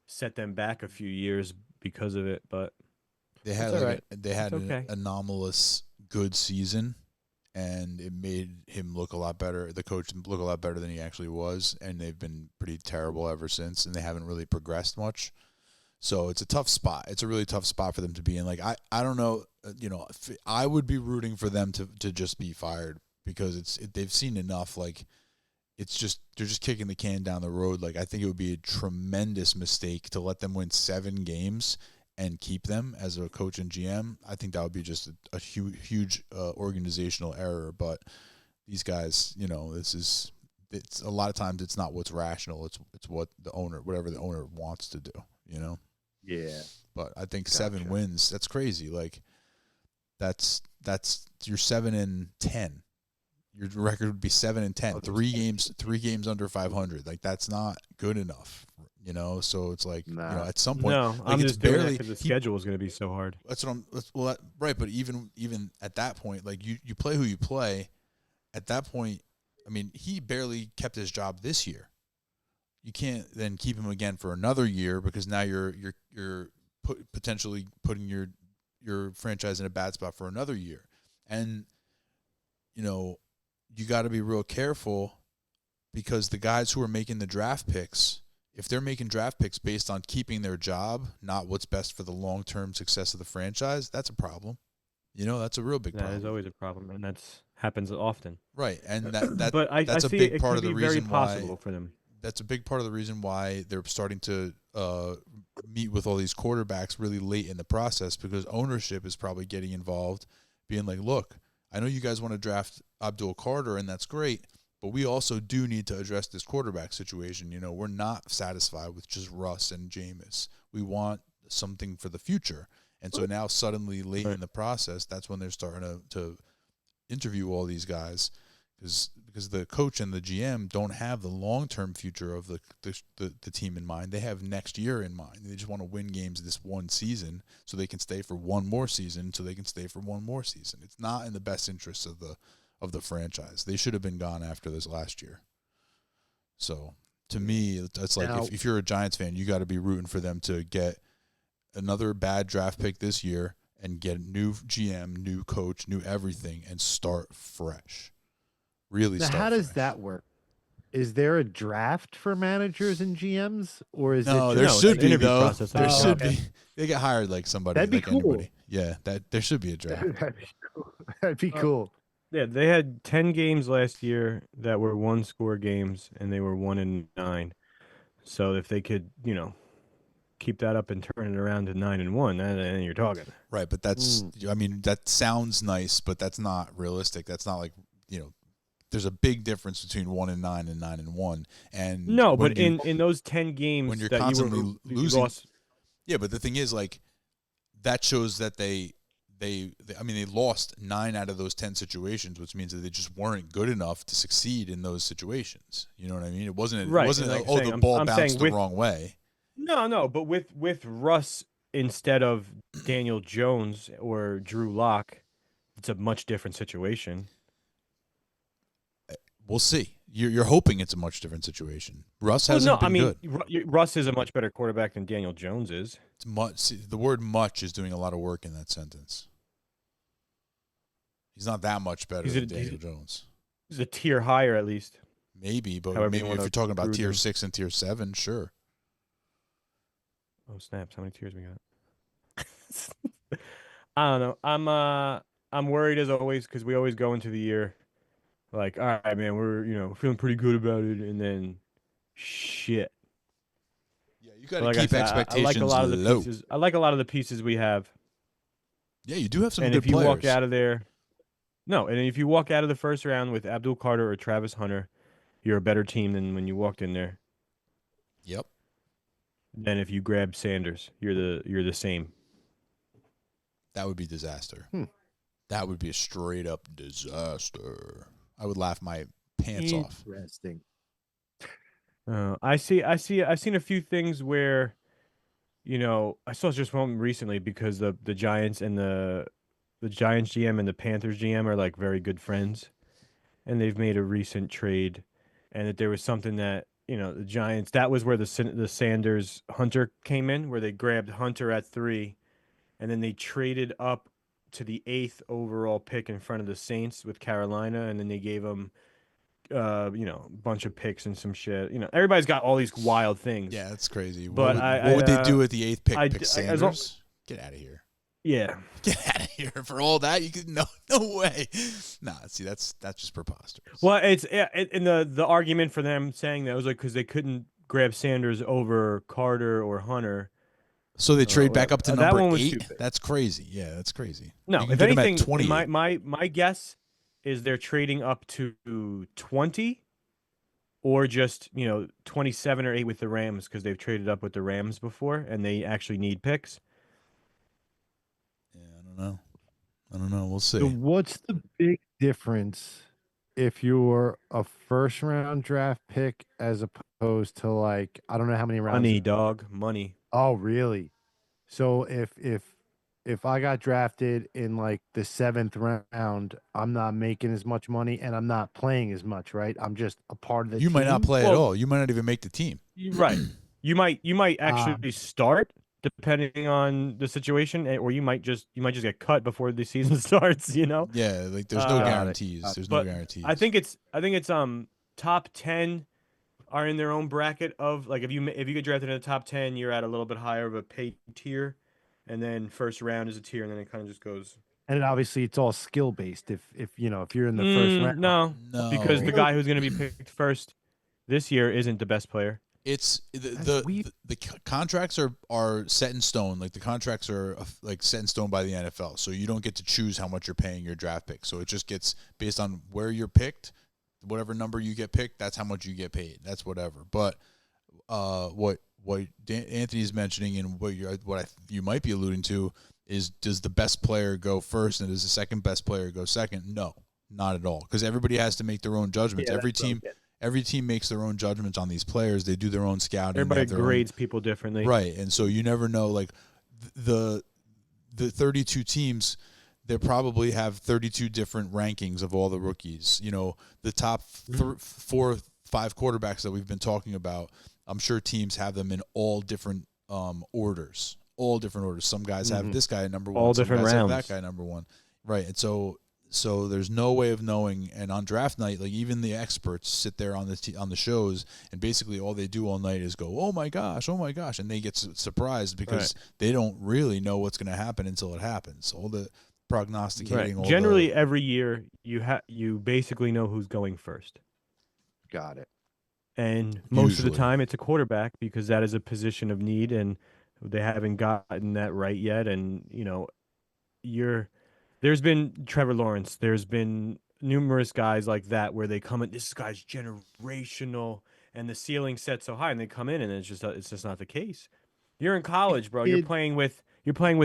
Speaker 3: set them back a few years because of it. But
Speaker 2: They had
Speaker 3: all
Speaker 2: like
Speaker 3: right.
Speaker 2: they had
Speaker 3: It's
Speaker 2: an
Speaker 3: okay.
Speaker 2: anomalous good season, and it made him look a lot better. The coach look a lot better than he actually was, and they've been pretty terrible ever since, and they haven't really progressed much. So it's a tough spot. It's a really tough spot for them to be in. Like I don't know, I would be rooting for them to just be fired because they've seen enough. Like they're just kicking the can down the road. Like I think it would be a tremendous mistake to let them win 7 games and keep them as a coach and GM. I think that would be just a huge organizational error. But these guys, it's a lot of times it's not what's rational. It's what whatever the owner wants to do.
Speaker 1: yeah.
Speaker 2: But I think
Speaker 1: Gotcha.
Speaker 2: 7 wins, that's crazy. Like that's you're 7-10. Your record would be 7-10.
Speaker 1: Oh,
Speaker 2: 3 games under 500. Like that's not good enough. So it's like
Speaker 1: Nah.
Speaker 2: at some point,
Speaker 3: No,
Speaker 2: like,
Speaker 3: I'm
Speaker 2: it's
Speaker 3: just doing
Speaker 2: barely
Speaker 3: it because the schedule is going to be so hard.
Speaker 2: That's what I'm. Right, but even at that point, like you play who you play. At that point, I mean, he barely kept his job this year. You can't then keep him again for another year because now you're potentially putting your franchise in a bad spot for another year, and you got to be real careful because the guys who are making the draft picks, if they're making draft picks based on keeping their job, not what's best for the long-term success of the franchise, that's a problem. That's a real big
Speaker 3: That
Speaker 2: problem.
Speaker 3: is always a problem, and that's happens often.
Speaker 2: Right, and that
Speaker 3: But I
Speaker 2: that's a
Speaker 3: see
Speaker 2: big
Speaker 3: it
Speaker 2: part
Speaker 3: could
Speaker 2: of the
Speaker 3: be very
Speaker 2: reason why.
Speaker 3: possible for them.
Speaker 2: That's a big part of the reason why they're starting to meet with all these quarterbacks really late in the process because ownership is probably getting involved, being like, look, I know you guys want to draft Abdul Carter, and that's great, but we also do need to address this quarterback situation. We're not satisfied with just Russ and Jameis. We want something for the future. And so now suddenly late in the process, that's when they're starting to interview all these guys because the coach and the GM don't have the long-term future of the team in mind. They have next year in mind. They just want to win games this one season so they can stay for one more season so they can stay for one more season. It's not in the best interest of the franchise. They should have been gone after this last year. So to me, it's like
Speaker 1: Now,
Speaker 2: if you're a Giants fan, you got to be rooting for them to get another bad draft pick this year and get a new GM, new coach, new everything, and start fresh. Really
Speaker 1: Now,
Speaker 2: start
Speaker 1: how does
Speaker 2: fresh.
Speaker 1: that work? Is there a draft for managers and GMs, or is
Speaker 2: No,
Speaker 1: it
Speaker 2: there
Speaker 1: just
Speaker 2: should
Speaker 3: it's
Speaker 2: be
Speaker 3: interview
Speaker 2: though.
Speaker 3: process,
Speaker 2: There
Speaker 3: I think.
Speaker 2: should
Speaker 1: okay.
Speaker 2: be. They get hired like somebody.
Speaker 1: That'd be
Speaker 2: like
Speaker 1: cool.
Speaker 2: Anybody. Yeah, there should be a draft.
Speaker 1: That'd be cool. That'd be cool.
Speaker 3: Yeah, they had 10 games last year that were 1-score games, and they were 1-9. So if they could, keep that up and turn it around to 9-1, then you're talking.
Speaker 2: Right, but that's. I mean, that sounds nice, but that's not realistic. That's not like There's a big difference between 1-9 and 9-1. And
Speaker 3: No,
Speaker 2: when
Speaker 3: but
Speaker 2: you-
Speaker 3: in those 10 games
Speaker 2: when you're
Speaker 3: that
Speaker 2: constantly
Speaker 3: you
Speaker 2: losing-
Speaker 3: lost,
Speaker 2: Yeah, but the thing is, like, that shows that they lost 9 out of those 10 situations, which means that they just weren't good enough to succeed in those situations. You know what I mean? It wasn't.
Speaker 3: Right,
Speaker 2: It wasn't
Speaker 3: like
Speaker 2: like,
Speaker 3: saying,
Speaker 2: the
Speaker 3: I'm-
Speaker 2: ball
Speaker 3: I'm
Speaker 2: bounced
Speaker 3: saying
Speaker 2: the
Speaker 3: with-
Speaker 2: wrong way.
Speaker 3: no, but with Russ instead of Daniel Jones or Drew Lock, it's a much different situation.
Speaker 2: We'll see. You're hoping it's a much different situation. Russ
Speaker 3: Well,
Speaker 2: hasn't
Speaker 3: no, I
Speaker 2: been
Speaker 3: mean
Speaker 2: good.
Speaker 3: Russ is a much better quarterback than Daniel Jones is.
Speaker 2: It's much. See, the word "much" is doing a lot of work in that sentence. He's not that much better
Speaker 3: He's
Speaker 2: than
Speaker 3: a-
Speaker 2: Daniel Jones.
Speaker 3: He's a tier higher at least.
Speaker 2: Maybe, but
Speaker 3: However you
Speaker 2: maybe if
Speaker 3: wanna
Speaker 2: you're talking about
Speaker 3: prove
Speaker 2: tier
Speaker 3: them.
Speaker 2: 6 and tier 7, sure.
Speaker 3: Oh snaps! How many tiers we got? I don't know. I'm worried as always because we always go into the year like, all right, man, we're feeling pretty good about it, and then shit.
Speaker 2: Yeah, you
Speaker 3: But
Speaker 2: got to
Speaker 3: like I
Speaker 2: keep
Speaker 3: said,
Speaker 2: expectations
Speaker 3: I like a lot of the
Speaker 2: low.
Speaker 3: pieces. I like a lot of the pieces we have.
Speaker 2: Yeah, you do have some
Speaker 3: And
Speaker 2: good
Speaker 3: if you
Speaker 2: players.
Speaker 3: walk out of there, no, and if you walk out of the first round with Abdul Carter or Travis Hunter, you're a better team than when you walked in there.
Speaker 2: Yep.
Speaker 3: than if you grab Sanders. You're the same.
Speaker 2: That would be disaster.
Speaker 1: Hmm.
Speaker 2: That would be a straight up disaster. I would laugh my pants off.
Speaker 1: Interesting.
Speaker 3: I've seen a few things where, I saw just one recently because the Giants and the Giants GM and the Panthers GM are like very good friends, and they've made a recent trade, and that there was something that the Giants, that was where the Sanders Hunter came in, where they grabbed Hunter at 3, and then they traded up to the 8th overall pick in front of the Saints with Carolina, and then they gave them a bunch of picks and some shit. Everybody's got all these wild things.
Speaker 2: Yeah, that's crazy.
Speaker 3: But
Speaker 2: what would they do with the 8th pick?
Speaker 3: I-
Speaker 2: Pick
Speaker 3: I-
Speaker 2: Sanders? Get out of here.
Speaker 3: Yeah.
Speaker 2: Get out of here. For all that, you could no way. Nah, see, that's just preposterous.
Speaker 3: Well, it's and the argument for them saying that was like because they couldn't grab Sanders over Carter or Hunter.
Speaker 2: So they trade back up to
Speaker 3: that
Speaker 2: number
Speaker 3: one was
Speaker 2: 8?
Speaker 3: stupid.
Speaker 2: That's crazy. Yeah, that's crazy.
Speaker 3: No,
Speaker 2: You can
Speaker 3: if
Speaker 2: get him at
Speaker 3: anything,
Speaker 2: 28.
Speaker 3: my guess is they're trading up to 20 or just 27 or 8 with the Rams because they've traded up with the Rams before and they actually need picks.
Speaker 2: Yeah, I don't know. We'll see.
Speaker 1: So what's the big difference if you're a first round draft pick as opposed to like I don't know how many rounds?
Speaker 3: Money, dog, money.
Speaker 1: Oh, really? So if I got drafted in like the 7th round, I'm not making as much money and I'm not playing as much, right? I'm just a part of the
Speaker 2: You
Speaker 1: team.
Speaker 2: might not play at
Speaker 3: Well-
Speaker 2: all. You might not even make the team.
Speaker 3: Right. You might actually start depending on the situation, or you might just get cut before the season starts.
Speaker 2: Yeah, like there's no
Speaker 3: Got it.
Speaker 2: guarantees. There's no
Speaker 3: But
Speaker 2: guarantees.
Speaker 3: I think it's top 10 are in their own bracket of like if you get drafted in the top 10, you're at a little bit higher of a pay tier, and then first round is a tier, and then it kind of just goes.
Speaker 1: And obviously it's all skill based. If you're in the first round,
Speaker 3: No,
Speaker 2: no,
Speaker 3: because the guy who's going to be picked first this year isn't the best player.
Speaker 2: it's
Speaker 1: That's weird.
Speaker 2: the contracts are set in stone. Like the contracts are like set in stone by the NFL, so you don't get to choose how much you're paying your draft pick. So it just gets based on where you're picked, whatever number you get picked, that's how much you get paid. That's whatever. But what Anthony's mentioning and what you might be alluding to is, does the best player go first and does the second best player go second? No, not at all, because everybody has to make their own judgments.
Speaker 1: Yeah,
Speaker 2: Every team makes their own judgments on these players. They do their own scouting. They
Speaker 3: Everybody
Speaker 2: have their own-
Speaker 3: grades people differently.
Speaker 2: right, and so you never know. Like the 32 teams, they probably have 32 different rankings of all the rookies. The top 4, 5 quarterbacks that we've been talking about. I'm sure teams have them in all different orders. All different orders. Some guys have this guy at number 1.
Speaker 3: All
Speaker 2: some
Speaker 3: different
Speaker 2: guys have
Speaker 3: rounds.
Speaker 2: that guy number 1. Right, and so there's no way of knowing. And on draft night, like even the experts sit there on the shows, and basically all they do all night is go, "Oh my gosh," and they get surprised because they don't really know what's going to happen until it happens. All the prognosticating. All
Speaker 3: Generally, every year you basically know who's going first,
Speaker 1: got it.
Speaker 3: and most of the
Speaker 2: Usually.
Speaker 3: time it's a quarterback because that is a position of need, and they haven't gotten that right yet. And there's been Trevor Lawrence. There's been numerous guys like that where they come in. This guy's generational, and the ceiling set so high, and they come in, and it's just not the case. You're in college, bro. You're
Speaker 1: It-
Speaker 3: playing with playing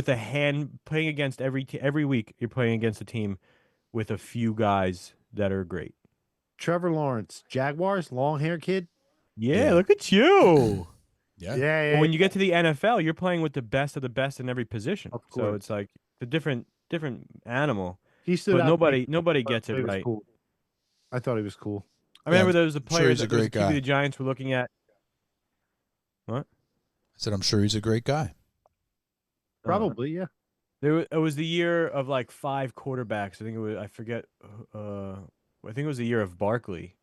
Speaker 3: against every week. You're playing against a team with a few guys that are great.
Speaker 1: Trevor Lawrence, Jaguars, long hair kid.
Speaker 3: Yeah,
Speaker 2: Yeah.
Speaker 3: look at you.
Speaker 2: Yeah.
Speaker 1: Yeah,
Speaker 3: But when you get to the NFL, you're playing with the best of the best in every position.
Speaker 1: Of
Speaker 3: So
Speaker 1: course.
Speaker 3: it's like the different animal.
Speaker 1: he stood
Speaker 3: But
Speaker 1: out.
Speaker 3: nobody
Speaker 1: I
Speaker 3: gets
Speaker 1: thought
Speaker 3: it
Speaker 1: he was
Speaker 3: right.
Speaker 1: Cool. I thought he was cool.
Speaker 3: I remember
Speaker 2: I'm
Speaker 3: there was a
Speaker 2: sure
Speaker 3: player
Speaker 2: he's a
Speaker 3: that there was
Speaker 2: great
Speaker 3: QB
Speaker 2: guy.
Speaker 3: the Giants were looking at.
Speaker 2: I said I'm sure he's a great guy.
Speaker 1: Probably, yeah.
Speaker 3: It was the year of like 5 quarterbacks. I think it was. I forget. I think it was the year of Barkley.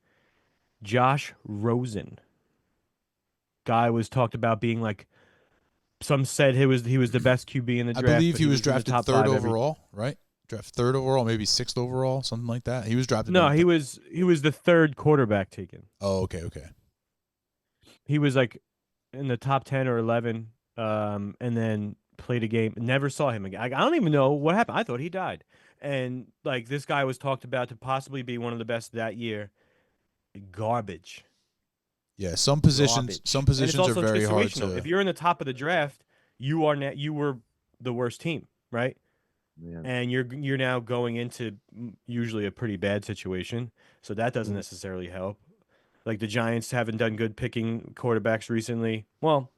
Speaker 3: Josh Rosen. Guy was talked about being like. Some said he was the best QB in the
Speaker 2: I
Speaker 3: draft.
Speaker 2: believe
Speaker 3: but
Speaker 2: he was
Speaker 3: in the
Speaker 2: drafted
Speaker 3: top
Speaker 2: 3rd
Speaker 3: 5 every-
Speaker 2: overall, right? Draft 3rd overall, maybe 6th overall, something like that. He was drafted.
Speaker 3: No,
Speaker 2: in-
Speaker 3: he was the 3rd quarterback taken.
Speaker 2: Oh, okay.
Speaker 3: He was like in the top 10 or 11, and then played a game. Never saw him again. I don't even know what happened. I thought he died. And like this guy was talked about to possibly be one of the best that year. Garbage.
Speaker 2: Yeah, some positions
Speaker 3: And it's
Speaker 2: are
Speaker 3: also
Speaker 2: very hard
Speaker 3: situational.
Speaker 2: to.
Speaker 3: If you're in the top of the draft, you were the worst team, right?
Speaker 1: Yeah.
Speaker 3: And you're now going into usually a pretty bad situation, so that doesn't
Speaker 1: Mhm.
Speaker 3: necessarily help. Like the Giants haven't done good picking quarterbacks recently. Well,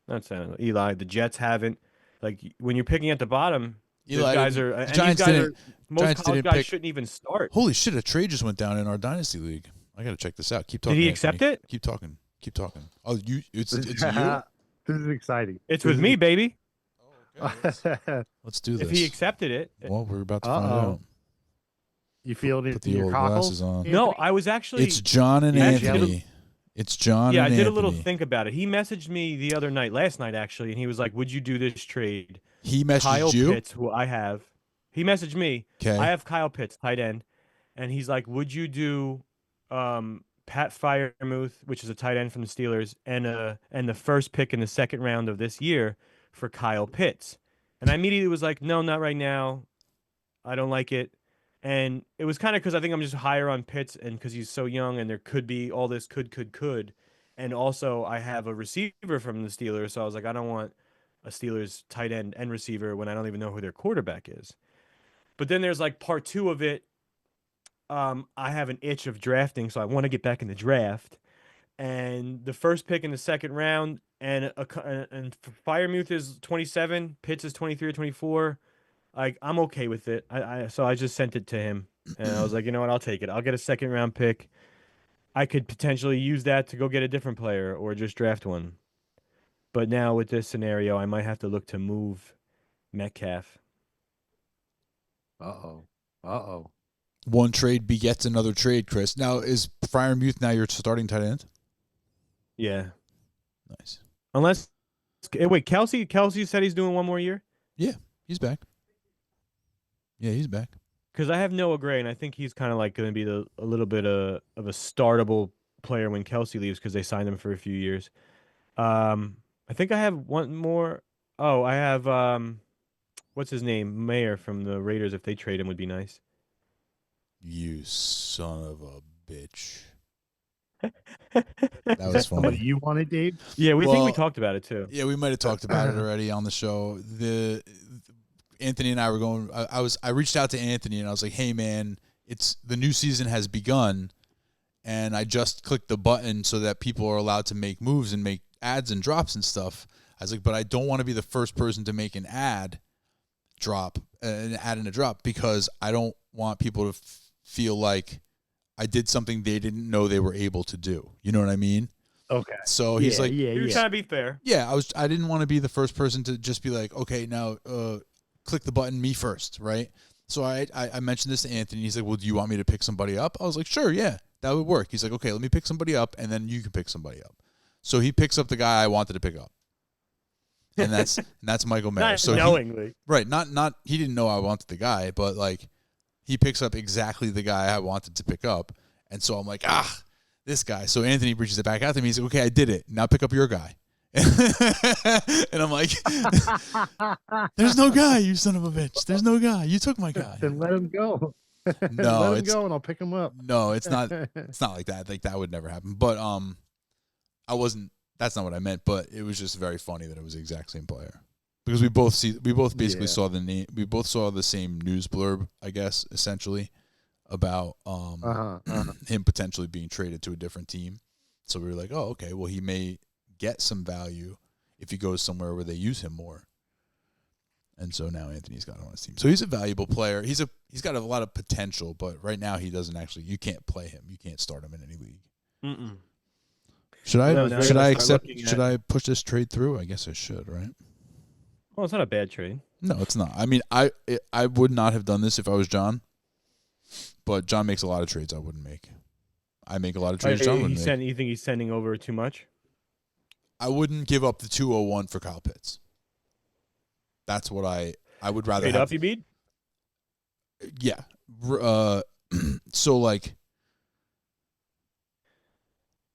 Speaker 3: that's Eli. The Jets haven't. Like when you're picking at the bottom, those
Speaker 2: Eli
Speaker 3: guys
Speaker 2: didn't-
Speaker 3: are,
Speaker 2: the
Speaker 3: and
Speaker 2: Giants
Speaker 3: these guys
Speaker 2: didn't-
Speaker 3: are most
Speaker 2: Giants
Speaker 3: college
Speaker 2: didn't
Speaker 3: guys
Speaker 2: pick-
Speaker 3: shouldn't even start.
Speaker 2: Holy shit! A trade just went down in our dynasty league. I got to check this out. Keep talking.
Speaker 3: Did he
Speaker 2: Anthony.
Speaker 3: accept it?
Speaker 2: Keep talking. Keep talking. Oh, it's you.
Speaker 1: This is exciting.
Speaker 3: It's
Speaker 1: This
Speaker 3: with
Speaker 1: is
Speaker 3: me, baby.
Speaker 2: Let's do this.
Speaker 3: If he accepted it,
Speaker 2: Well, we're about to find
Speaker 1: Uh-oh.
Speaker 2: out.
Speaker 1: You feel it
Speaker 2: Put
Speaker 1: in
Speaker 2: the
Speaker 1: your
Speaker 2: old
Speaker 1: cockles?
Speaker 2: glasses on.
Speaker 3: no, I was actually.
Speaker 2: It's John and
Speaker 1: Yeah,
Speaker 2: Anthony. It's John
Speaker 3: Yeah, I
Speaker 2: and
Speaker 3: did a
Speaker 2: Anthony.
Speaker 3: little think about it. He messaged me the other night, last night actually, and he was like, "Would you do this trade?"
Speaker 2: He messaged
Speaker 3: Kyle
Speaker 2: you.
Speaker 3: Pitts, who I have, he messaged me.
Speaker 2: Okay.
Speaker 3: I have Kyle Pitts, tight end, and he's like, "Would you do Pat Fryermuth, which is a tight end from the Steelers, and the first pick in the second round of this year for Kyle Pitts?" And I immediately was like, "No, not right now. I don't like it." And it was kind of because I think I'm just higher on Pitts, and because he's so young, and there could be all this could. And also, I have a receiver from the Steelers, so I was like, I don't want a Steelers tight end and receiver when I don't even know who their quarterback is. But then there's like part two of it. I have an itch of drafting, so I want to get back in the draft. And the first pick in the second round, and Fryermuth is 27, Pitts is 23 or 24. Like I'm okay with it. So I just sent it to him, and I was like, you know what, I'll take it. I'll get a second round pick. I could potentially use that to go get a different player or just draft one. But now with this scenario, I might have to look to move Metcalf.
Speaker 1: Uh-oh.
Speaker 2: One trade begets another trade, Chris. Now, is Fryermuth now your starting tight end?
Speaker 3: Yeah.
Speaker 2: Nice.
Speaker 3: Unless, wait, Kelsey said he's doing one more year?
Speaker 2: He's back. Yeah, he's back.
Speaker 3: Because I have Noah Gray, and I think he's kind of like going to be a little bit of a startable player when Kelsey leaves because they signed him for a few years. I think I have one more. Oh, I have what's his name? Mayer from the Raiders. If they trade him, would be nice.
Speaker 2: You son of a bitch. That was
Speaker 1: What
Speaker 2: funny.
Speaker 1: you wanted, Dave?
Speaker 3: Yeah, we think we
Speaker 2: Well,
Speaker 3: talked about it too.
Speaker 2: Yeah, we might have talked about it already on the show. Anthony and I were going. I reached out to Anthony and I was like, "Hey, man, it's the new season has begun, and I just clicked the button so that people are allowed to make moves and make ads and drops and stuff." I was like, "But I don't want to be the first person to make an ad and a drop because I don't want people to feel like I did something they didn't know they were able to do." You know what I mean?
Speaker 1: Okay.
Speaker 2: So he's like,
Speaker 3: You're trying to be fair.
Speaker 2: yeah, I didn't want to be the first person to just be like, okay, now click the button, me first, right? So I mentioned this to Anthony. He's like, well, do you want me to pick somebody up? I was like, sure, yeah, that would work. He's like, okay, let me pick somebody up, and then you can pick somebody up. So he picks up the guy I wanted to pick up, and that's Michael Mayer.
Speaker 3: Not
Speaker 2: So
Speaker 3: knowingly.
Speaker 2: not he didn't know I wanted the guy, but like he picks up exactly the guy I wanted to pick up, and so I'm like, this guy. So Anthony reaches it back out to me. He's like, okay, I did it. Now pick up your guy. And I'm like, there's no guy, you son of a bitch. There's no guy. You took my guy.
Speaker 1: Then let him go.
Speaker 2: No,
Speaker 1: let him
Speaker 2: it's
Speaker 1: go, and I'll pick him up.
Speaker 2: no, it's not. It's not like that. Like that would never happen. But I wasn't. That's not what I meant. But it was just very funny that it was the exact same player because we both basically
Speaker 1: Yeah.
Speaker 2: saw the name. We both saw the same news blurb, I guess, essentially about him potentially being traded to a different team. So we were like, oh, okay. Well, he may get some value if he goes somewhere where they use him more. And so now Anthony's got him on his team. So he's a valuable player. He's got a lot of potential, but right now he doesn't actually. You can't play him. You can't start him in any league.
Speaker 3: Mm-mm.
Speaker 2: Should I?
Speaker 3: No, now
Speaker 2: should
Speaker 3: you
Speaker 2: I
Speaker 3: gotta start
Speaker 2: accept?
Speaker 3: looking
Speaker 2: Should
Speaker 3: at-
Speaker 2: I push this trade through? I guess I should, right?
Speaker 3: Well, it's not a bad trade.
Speaker 2: No, it's not. I mean, I would not have done this if I was John, but John makes a lot of trades I wouldn't make. I make a lot of trades John wouldn't make.
Speaker 3: You think he's sending over too much?
Speaker 2: I wouldn't give up the 201 for Kyle Pitts. That's what I would rather
Speaker 3: Trade
Speaker 2: have.
Speaker 3: up, you mean?
Speaker 2: Yeah. So like,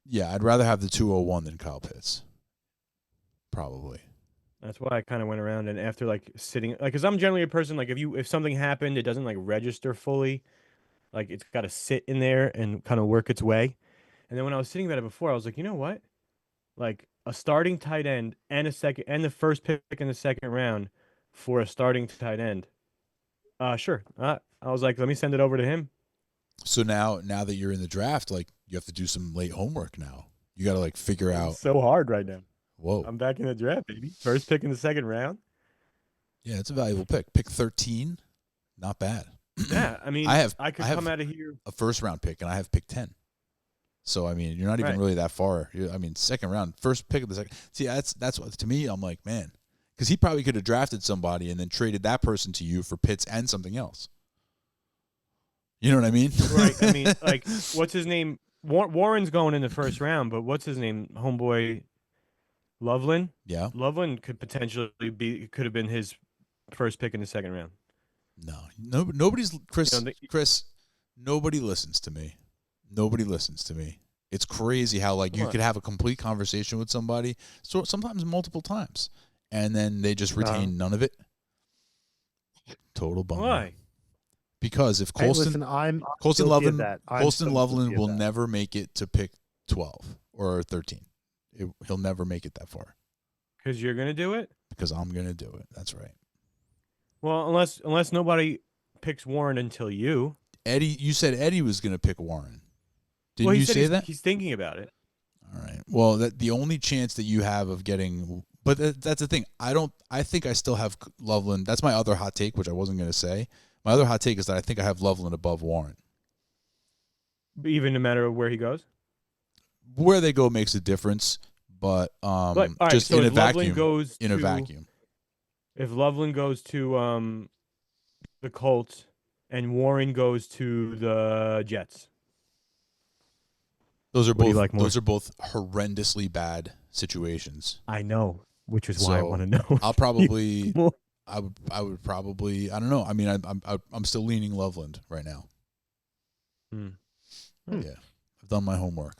Speaker 2: yeah, I'd rather have the 201 than Kyle Pitts. Probably.
Speaker 3: That's why I kind of went around and after like sitting, like, cause I'm generally a person like if something happened, it doesn't like register fully, like it's got to sit in there and kind of work its way. And then when I was sitting about it before, I was like, you know what? Like a starting tight end and the first pick in the second round for a starting tight end. Sure. I was like, let me send it over to him.
Speaker 2: So now that you're in the draft, like you have to do some late homework now. You got to like figure out.
Speaker 3: It's so hard right now.
Speaker 2: Whoa.
Speaker 3: I'm back in the draft, baby. First pick in the second round.
Speaker 2: Yeah, it's a valuable pick. Pick 13, not bad.
Speaker 3: Yeah, I mean, I could come out of here
Speaker 2: a first round pick, and I have pick 10. So I mean, you're not even really that far. I mean, second round, first pick of the second. See, that's what to me. I'm like, man, because he probably could have drafted somebody and then traded that person to you for Pitts and something else. You know what I mean?
Speaker 3: Right. I mean, like, what's his name? Warren's going in the first round, but what's his name? Homeboy, Loveland.
Speaker 2: Yeah,
Speaker 3: Loveland could potentially could have been his first pick in the second round.
Speaker 2: No, nobody's Chris. Nobody listens to me. Nobody listens to me. It's crazy how like you could have a complete conversation with somebody, so sometimes multiple times, and then they just retain none of it. Total bummer.
Speaker 3: Why?
Speaker 2: Because if Colston Loveland will never make it to pick 12 or 13. He'll never make it that far.
Speaker 3: Because you're gonna do it.
Speaker 2: Because I'm gonna do it. That's right.
Speaker 3: Well, unless nobody picks Warren until you.
Speaker 2: Eddie, you said Eddie was gonna pick Warren. Didn't you say that?
Speaker 3: He's thinking about it.
Speaker 2: All right. Well, the only chance that you have of getting, but that's the thing. I think I still have Loveland. That's my other hot take, which I wasn't gonna say. My other hot take is that I think I have Loveland above Warren.
Speaker 3: Even no matter where he goes?
Speaker 2: Where they go makes a difference, but just
Speaker 3: so
Speaker 2: in a
Speaker 3: vacuum.
Speaker 2: Vacuum.
Speaker 3: If Loveland goes to the Colts and Warren goes to the Jets.
Speaker 2: Those are both horrendously bad situations.
Speaker 3: I know, which is why I want to know.
Speaker 2: I'll probably I would probably, I don't know. I mean, I'm still leaning Loveland right now. Yeah, I've done my homework.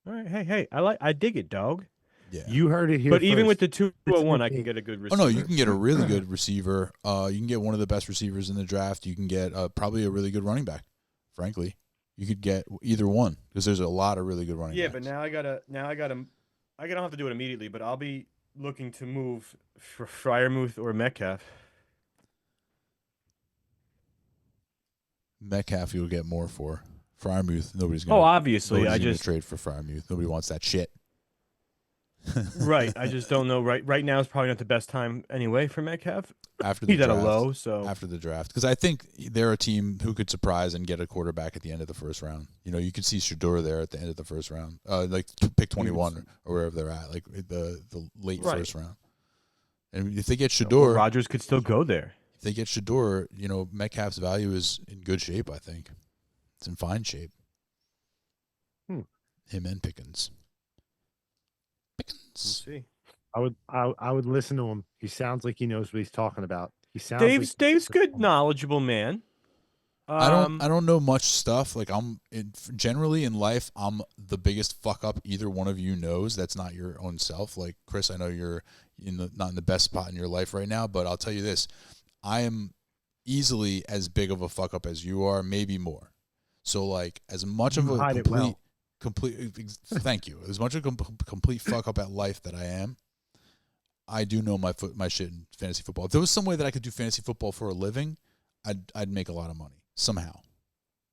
Speaker 3: All right, hey, I dig it, dog.
Speaker 2: Yeah,
Speaker 1: you heard it here.
Speaker 3: But even with the 201, I can get a good receiver.
Speaker 2: Oh no, you can get a really good receiver. You can get one of the best receivers in the draft. You can get probably a really good running back. Frankly, you could get either one because there's a lot of really good running backs.
Speaker 3: Yeah, but I don't have to do it immediately, but I'll be looking to move for Freiermuth or Metcalf.
Speaker 2: Metcalf you'll get more for. Freiermuth, nobody's going to.
Speaker 3: Oh, obviously. I just
Speaker 2: trade for Freiermuth. Nobody wants that shit.
Speaker 3: Right. I just don't know. Right now is probably not the best time anyway for Metcalf.
Speaker 2: After the
Speaker 3: he's
Speaker 2: draft,
Speaker 3: at a low, so
Speaker 2: after the draft, because I think they're a team who could surprise and get a quarterback at the end of the first round. You know, you could see Shedeur there at the end of the first round, like pick 21 or wherever they're at, like the late first round. And if they get Shedeur,
Speaker 3: Rodgers could still go there.
Speaker 2: If they get Shedeur, you know, Metcalf's value is in good shape. I think it's in fine shape. Him and Pickens.
Speaker 3: We'll see.
Speaker 1: I would listen to him. He sounds like he knows what he's talking about. He sounds.
Speaker 3: Dave's good, knowledgeable man.
Speaker 2: I don't know much stuff. Like generally in life, I'm the biggest fuck up either one of you knows. That's not your own self. Like Chris, I know you're not in the best spot in your life right now, but I'll tell you this: I am easily as big of a fuck up as you are, maybe more. So like as much of a complete. Thank you. As much of a complete fuck up at life that I am, I do know my shit in fantasy football. If there was some way that I could do fantasy football for a living, I'd make a lot of money somehow.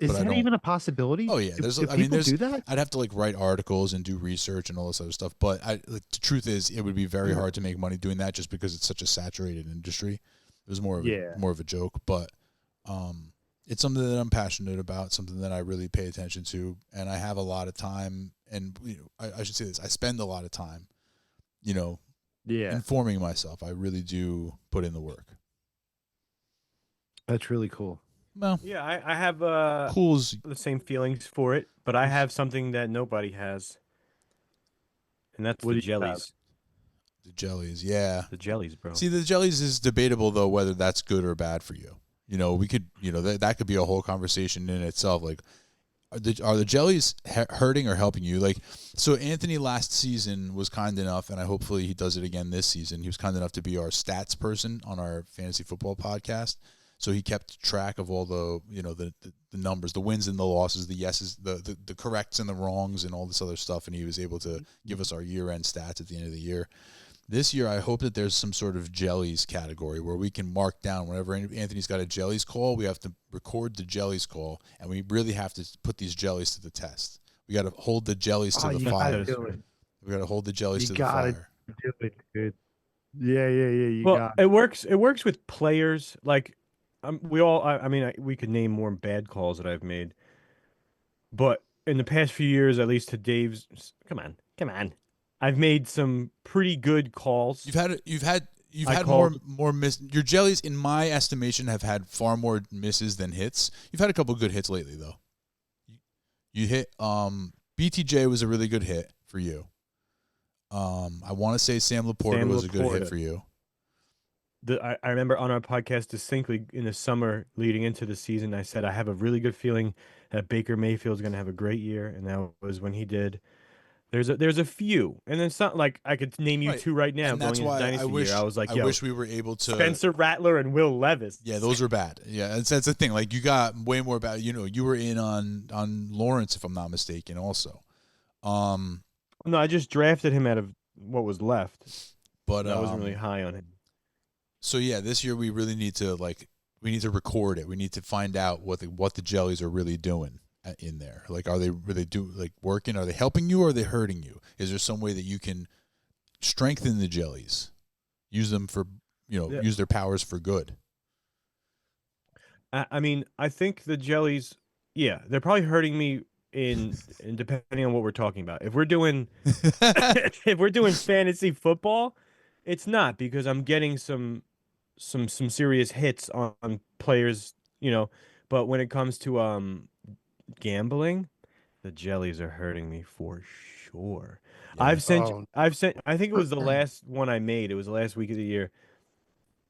Speaker 1: Is that even a possibility?
Speaker 2: Oh yeah,
Speaker 1: do people do that?
Speaker 2: I'd have to like write articles and do research and all this other stuff. But the truth is, it would be very hard to make money doing that just because it's such a saturated industry. It was more of a joke, but it's something that I'm passionate about, something that I really pay attention to, and I have a lot of time. And I should say this: I spend a lot of time, informing myself. I really do put in the work.
Speaker 1: That's really cool.
Speaker 2: Well,
Speaker 3: yeah, I have
Speaker 2: the
Speaker 3: same feelings for it, but I have something that nobody has, and that's the jellies.
Speaker 2: The jellies, yeah.
Speaker 3: The jellies, bro.
Speaker 2: See, the jellies is debatable though whether that's good or bad for you. We could, that could be a whole conversation in itself. Like, are the jellies hurting or helping you? Like, so Anthony last season was kind enough, and hopefully he does it again this season. He was kind enough to be our stats person on our fantasy football podcast. So he kept track of all the the numbers, the wins and the losses, the yeses, the corrects and the wrongs, and all this other stuff. And he was able to give us our year-end stats at the end of the year. This year, I hope that there's some sort of jellies category where we can mark down whenever Anthony's got a jellies call, we have to record the jellies call, and we really have to put these jellies to the test. We got to hold the jellies to the fire. We got to hold the jellies to the fire.
Speaker 1: Do it, dude. Yeah. You
Speaker 3: Well,
Speaker 1: got
Speaker 3: it works. It works with players. Like, we could name more bad calls that I've made, but in the past few years, at least to Dave's, come on, I've made some pretty good calls.
Speaker 2: You've had more miss. Your jellies, in my estimation, have had far more misses than hits. You've had a couple good hits lately, though. You hit BTJ was a really good hit for you. I want to say Sam Laporta was a good hit for you.
Speaker 3: I remember on our podcast distinctly in the summer leading into the season, I said I have a really good feeling that Baker Mayfield's going to have a great year, and that was when he did. There's a few, and it's not like I could name you two right now.
Speaker 2: And that's why I wish we were able to.
Speaker 3: Spencer Rattler and Will Levis.
Speaker 2: Yeah, those are bad. Yeah, that's the thing. Like, you got way more bad. You were in on Lawrence, if I'm not mistaken, also.
Speaker 3: No, I just drafted him out of what was left,
Speaker 2: but
Speaker 3: I wasn't really high on him.
Speaker 2: So yeah, this year we really need to record it. We need to find out what the jellies are really doing in there. Like, are they working? Are they helping you, or are they hurting you? Is there some way that you can strengthen the jellies, use them for use their powers for good?
Speaker 3: I mean, I think the jellies, they're probably hurting me in depending on what we're talking about. If we're doing fantasy football, it's not, because I'm getting some serious hits on players, but when it comes to gambling, the jellies are hurting me for sure. Yeah. I've sent I think it was the last one I made. It was the last week of the year.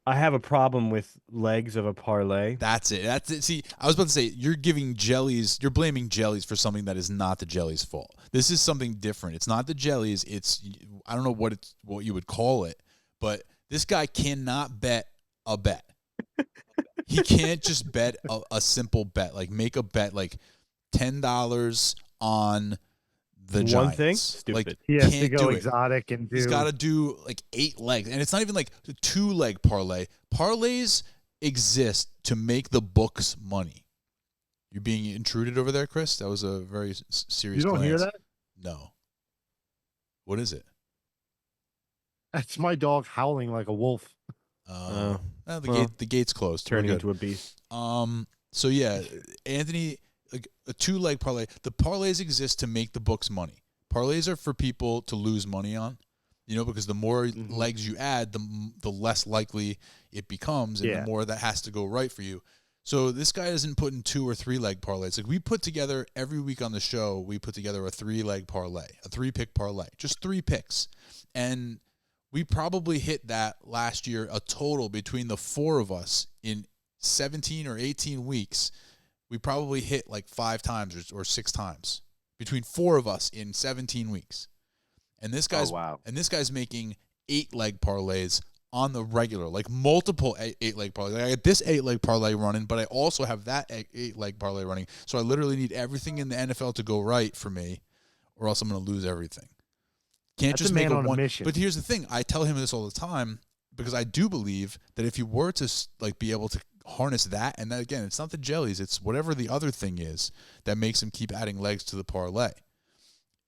Speaker 3: I have a problem with legs of a parlay.
Speaker 2: That's it. See, I was about to say, you're blaming jellies for something that is not the jellies' fault. This is something different. It's not the jellies. I don't know what you would call it, but this guy cannot bet a bet. He can't just bet a simple bet, like make a bet like $10 on the Giants.
Speaker 3: One thing? Stupid.
Speaker 2: Like,
Speaker 1: he has to go exotic and do.
Speaker 2: He's got to do like 8 legs, and it's not even like a 2-leg parlay. Parlays exist to make the books money. You're being intruded over there, Chris. That was a very serious.
Speaker 1: You don't hear that?
Speaker 2: No. What is it?
Speaker 1: That's my dog howling like a wolf.
Speaker 2: The gate's closed.
Speaker 3: Turning into a beast.
Speaker 2: So yeah, Anthony, like a 2-leg parlay. The parlays exist to make the books money. Parlays are for people to lose money on, because the more legs you add, the less likely it becomes, and the more that has to go right for you. So this guy isn't putting 2 or 3-leg parlays. Like, we put together every week on the show, we put together a 3-leg parlay, a 3-pick parlay, just 3 picks, and we probably hit that last year, a total between the 4 of us in 17 or 18 weeks. We probably hit like 5 times or 6 times between 4 of us in 17 weeks. And this guy's making 8-leg parlays on the regular, like multiple 8-leg parlays. Like, I got this 8-leg parlay running, but I also have that 8-leg parlay running. So I literally need everything in the NFL to go right for me, or else I'm going to lose everything. Can't
Speaker 1: That's
Speaker 2: just
Speaker 1: a
Speaker 2: make
Speaker 1: man on
Speaker 2: one.
Speaker 1: a mission.
Speaker 2: But here's the thing: I tell him this all the time, because I do believe that if you were to be able to harness that, and that, again, it's not the jellies, it's whatever the other thing is that makes him keep adding legs to the parlay.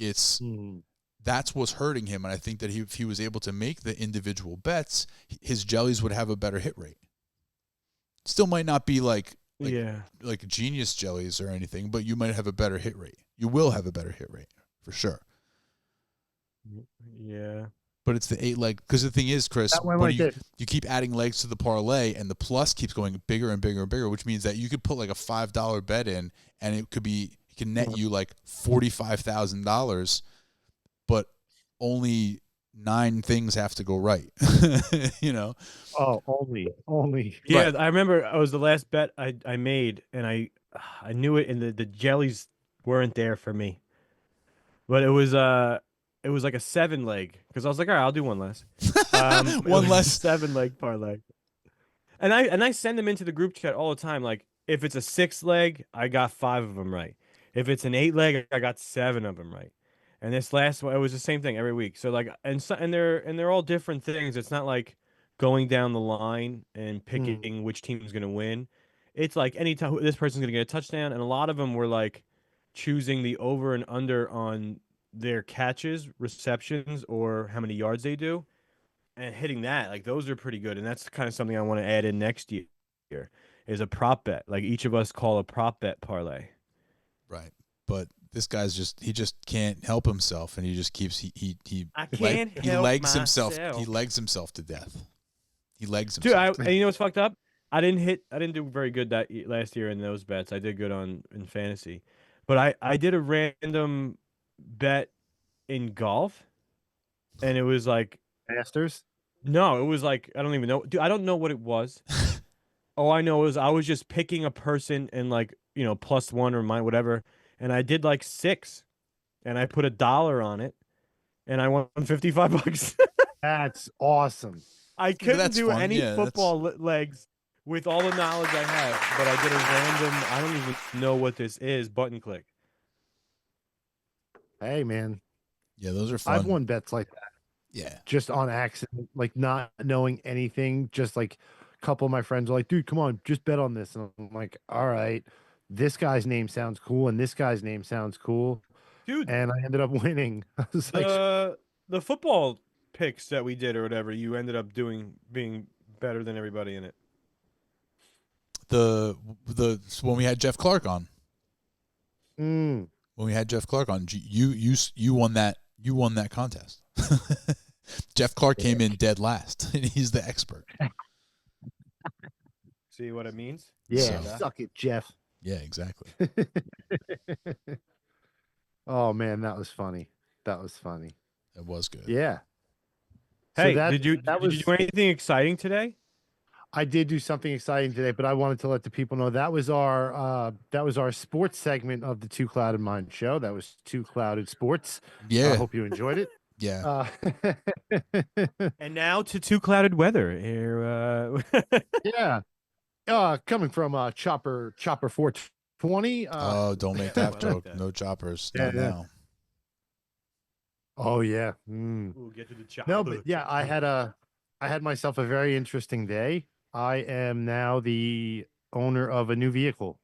Speaker 2: That's what's hurting him, and I think that if he was able to make the individual bets, his jellies would have a better hit rate. Still might not be like genius jellies or anything, but you might have a better hit rate. You will have a better hit rate for sure.
Speaker 3: Yeah.
Speaker 2: But it's the 8-leg, because the thing is, Chris, when you keep adding legs to the parlay, and the plus keeps going bigger and bigger and bigger, which means that you could put like a $5 bet in, and it can net you like $45,000, but only 9 things have to go right.
Speaker 1: Oh, only.
Speaker 3: Yeah,
Speaker 2: Right.
Speaker 3: I remember it was the last bet I made, and I knew it, and the jellies weren't there for me. But it was like a 7-leg, because I was like, all right, I'll do one less.
Speaker 2: One less.
Speaker 3: 7-leg parlay. And I send them into the group chat all the time. Like if it's a 6 leg, I got 5 of them right. If it's an 8 leg, I got 7 of them right. And this last one, it was the same thing every week. So like, and they're all different things. It's not like going down the line and picking which team's gonna win. It's like anytime this person's gonna get a touchdown, and a lot of them were like choosing the over and under on their catches, receptions, or how many yards they do, and hitting that. Like those are pretty good, and that's kind of something I want to add in next year is a prop bet. Like each of us call a prop bet parlay.
Speaker 2: Right. But this guy's he just can't help himself, and he just keeps
Speaker 3: I can't help
Speaker 2: legs
Speaker 3: myself.
Speaker 2: He legs himself to death. He legs
Speaker 3: Dude,
Speaker 2: himself.
Speaker 3: and you know what's fucked up? I didn't do very good last year in those bets. I did good in fantasy, but I did a random bet in golf, and it was like
Speaker 1: Masters.
Speaker 3: no, it was like I don't even know, dude. I don't know what it was. All I know is I was just picking a person and like +1 or mine whatever, and I did like 6, and I put $1 on it, and I won $55.
Speaker 1: That's awesome.
Speaker 3: I couldn't do
Speaker 2: fun.
Speaker 3: any football legs with all the knowledge I have, but I did a random, I don't even know what this is, button click.
Speaker 1: Hey, man.
Speaker 2: Yeah, those are fun.
Speaker 1: I've won bets like that.
Speaker 2: Yeah.
Speaker 1: Just on accident, like not knowing anything. Just like a couple of my friends are like, dude, come on, just bet on this. And I'm like, all right, this guy's name sounds cool. And this guy's name sounds cool.
Speaker 3: Dude.
Speaker 1: And I ended up winning. I was like,
Speaker 3: the football picks that we did or whatever, you ended up being better than everybody in it.
Speaker 2: The when we had Jeff Clark on.
Speaker 1: mm.
Speaker 2: When we had Jeff Clark on, you won that. You won that contest. Jeff Clark came in dead last, and he's the expert.
Speaker 3: See what it means?
Speaker 1: Yeah,
Speaker 2: So-
Speaker 1: suck it, Jeff.
Speaker 2: Yeah, exactly.
Speaker 1: Oh man, that was funny. That was funny.
Speaker 2: It was good.
Speaker 1: Yeah. So
Speaker 3: Hey,
Speaker 1: that-
Speaker 3: did you
Speaker 1: that was-
Speaker 3: do anything exciting today?
Speaker 1: I did do something exciting today, but I wanted to let the people know that was our sports segment of the Two Clouded Mind show. That was Two Clouded Sports.
Speaker 2: Yeah.
Speaker 1: I hope you enjoyed it.
Speaker 2: Yeah.
Speaker 3: And now to Two Clouded Weather. Here,
Speaker 1: Yeah. Coming from Chopper 420.
Speaker 2: Oh, don't make that
Speaker 3: I like
Speaker 2: joke.
Speaker 3: that.
Speaker 2: No choppers.
Speaker 1: Yeah,
Speaker 2: Not
Speaker 1: yeah.
Speaker 2: now.
Speaker 1: Oh yeah. Mm.
Speaker 3: we'll get to the chop.
Speaker 1: No, but yeah, I had myself a very interesting day. I am now the owner of a new vehicle.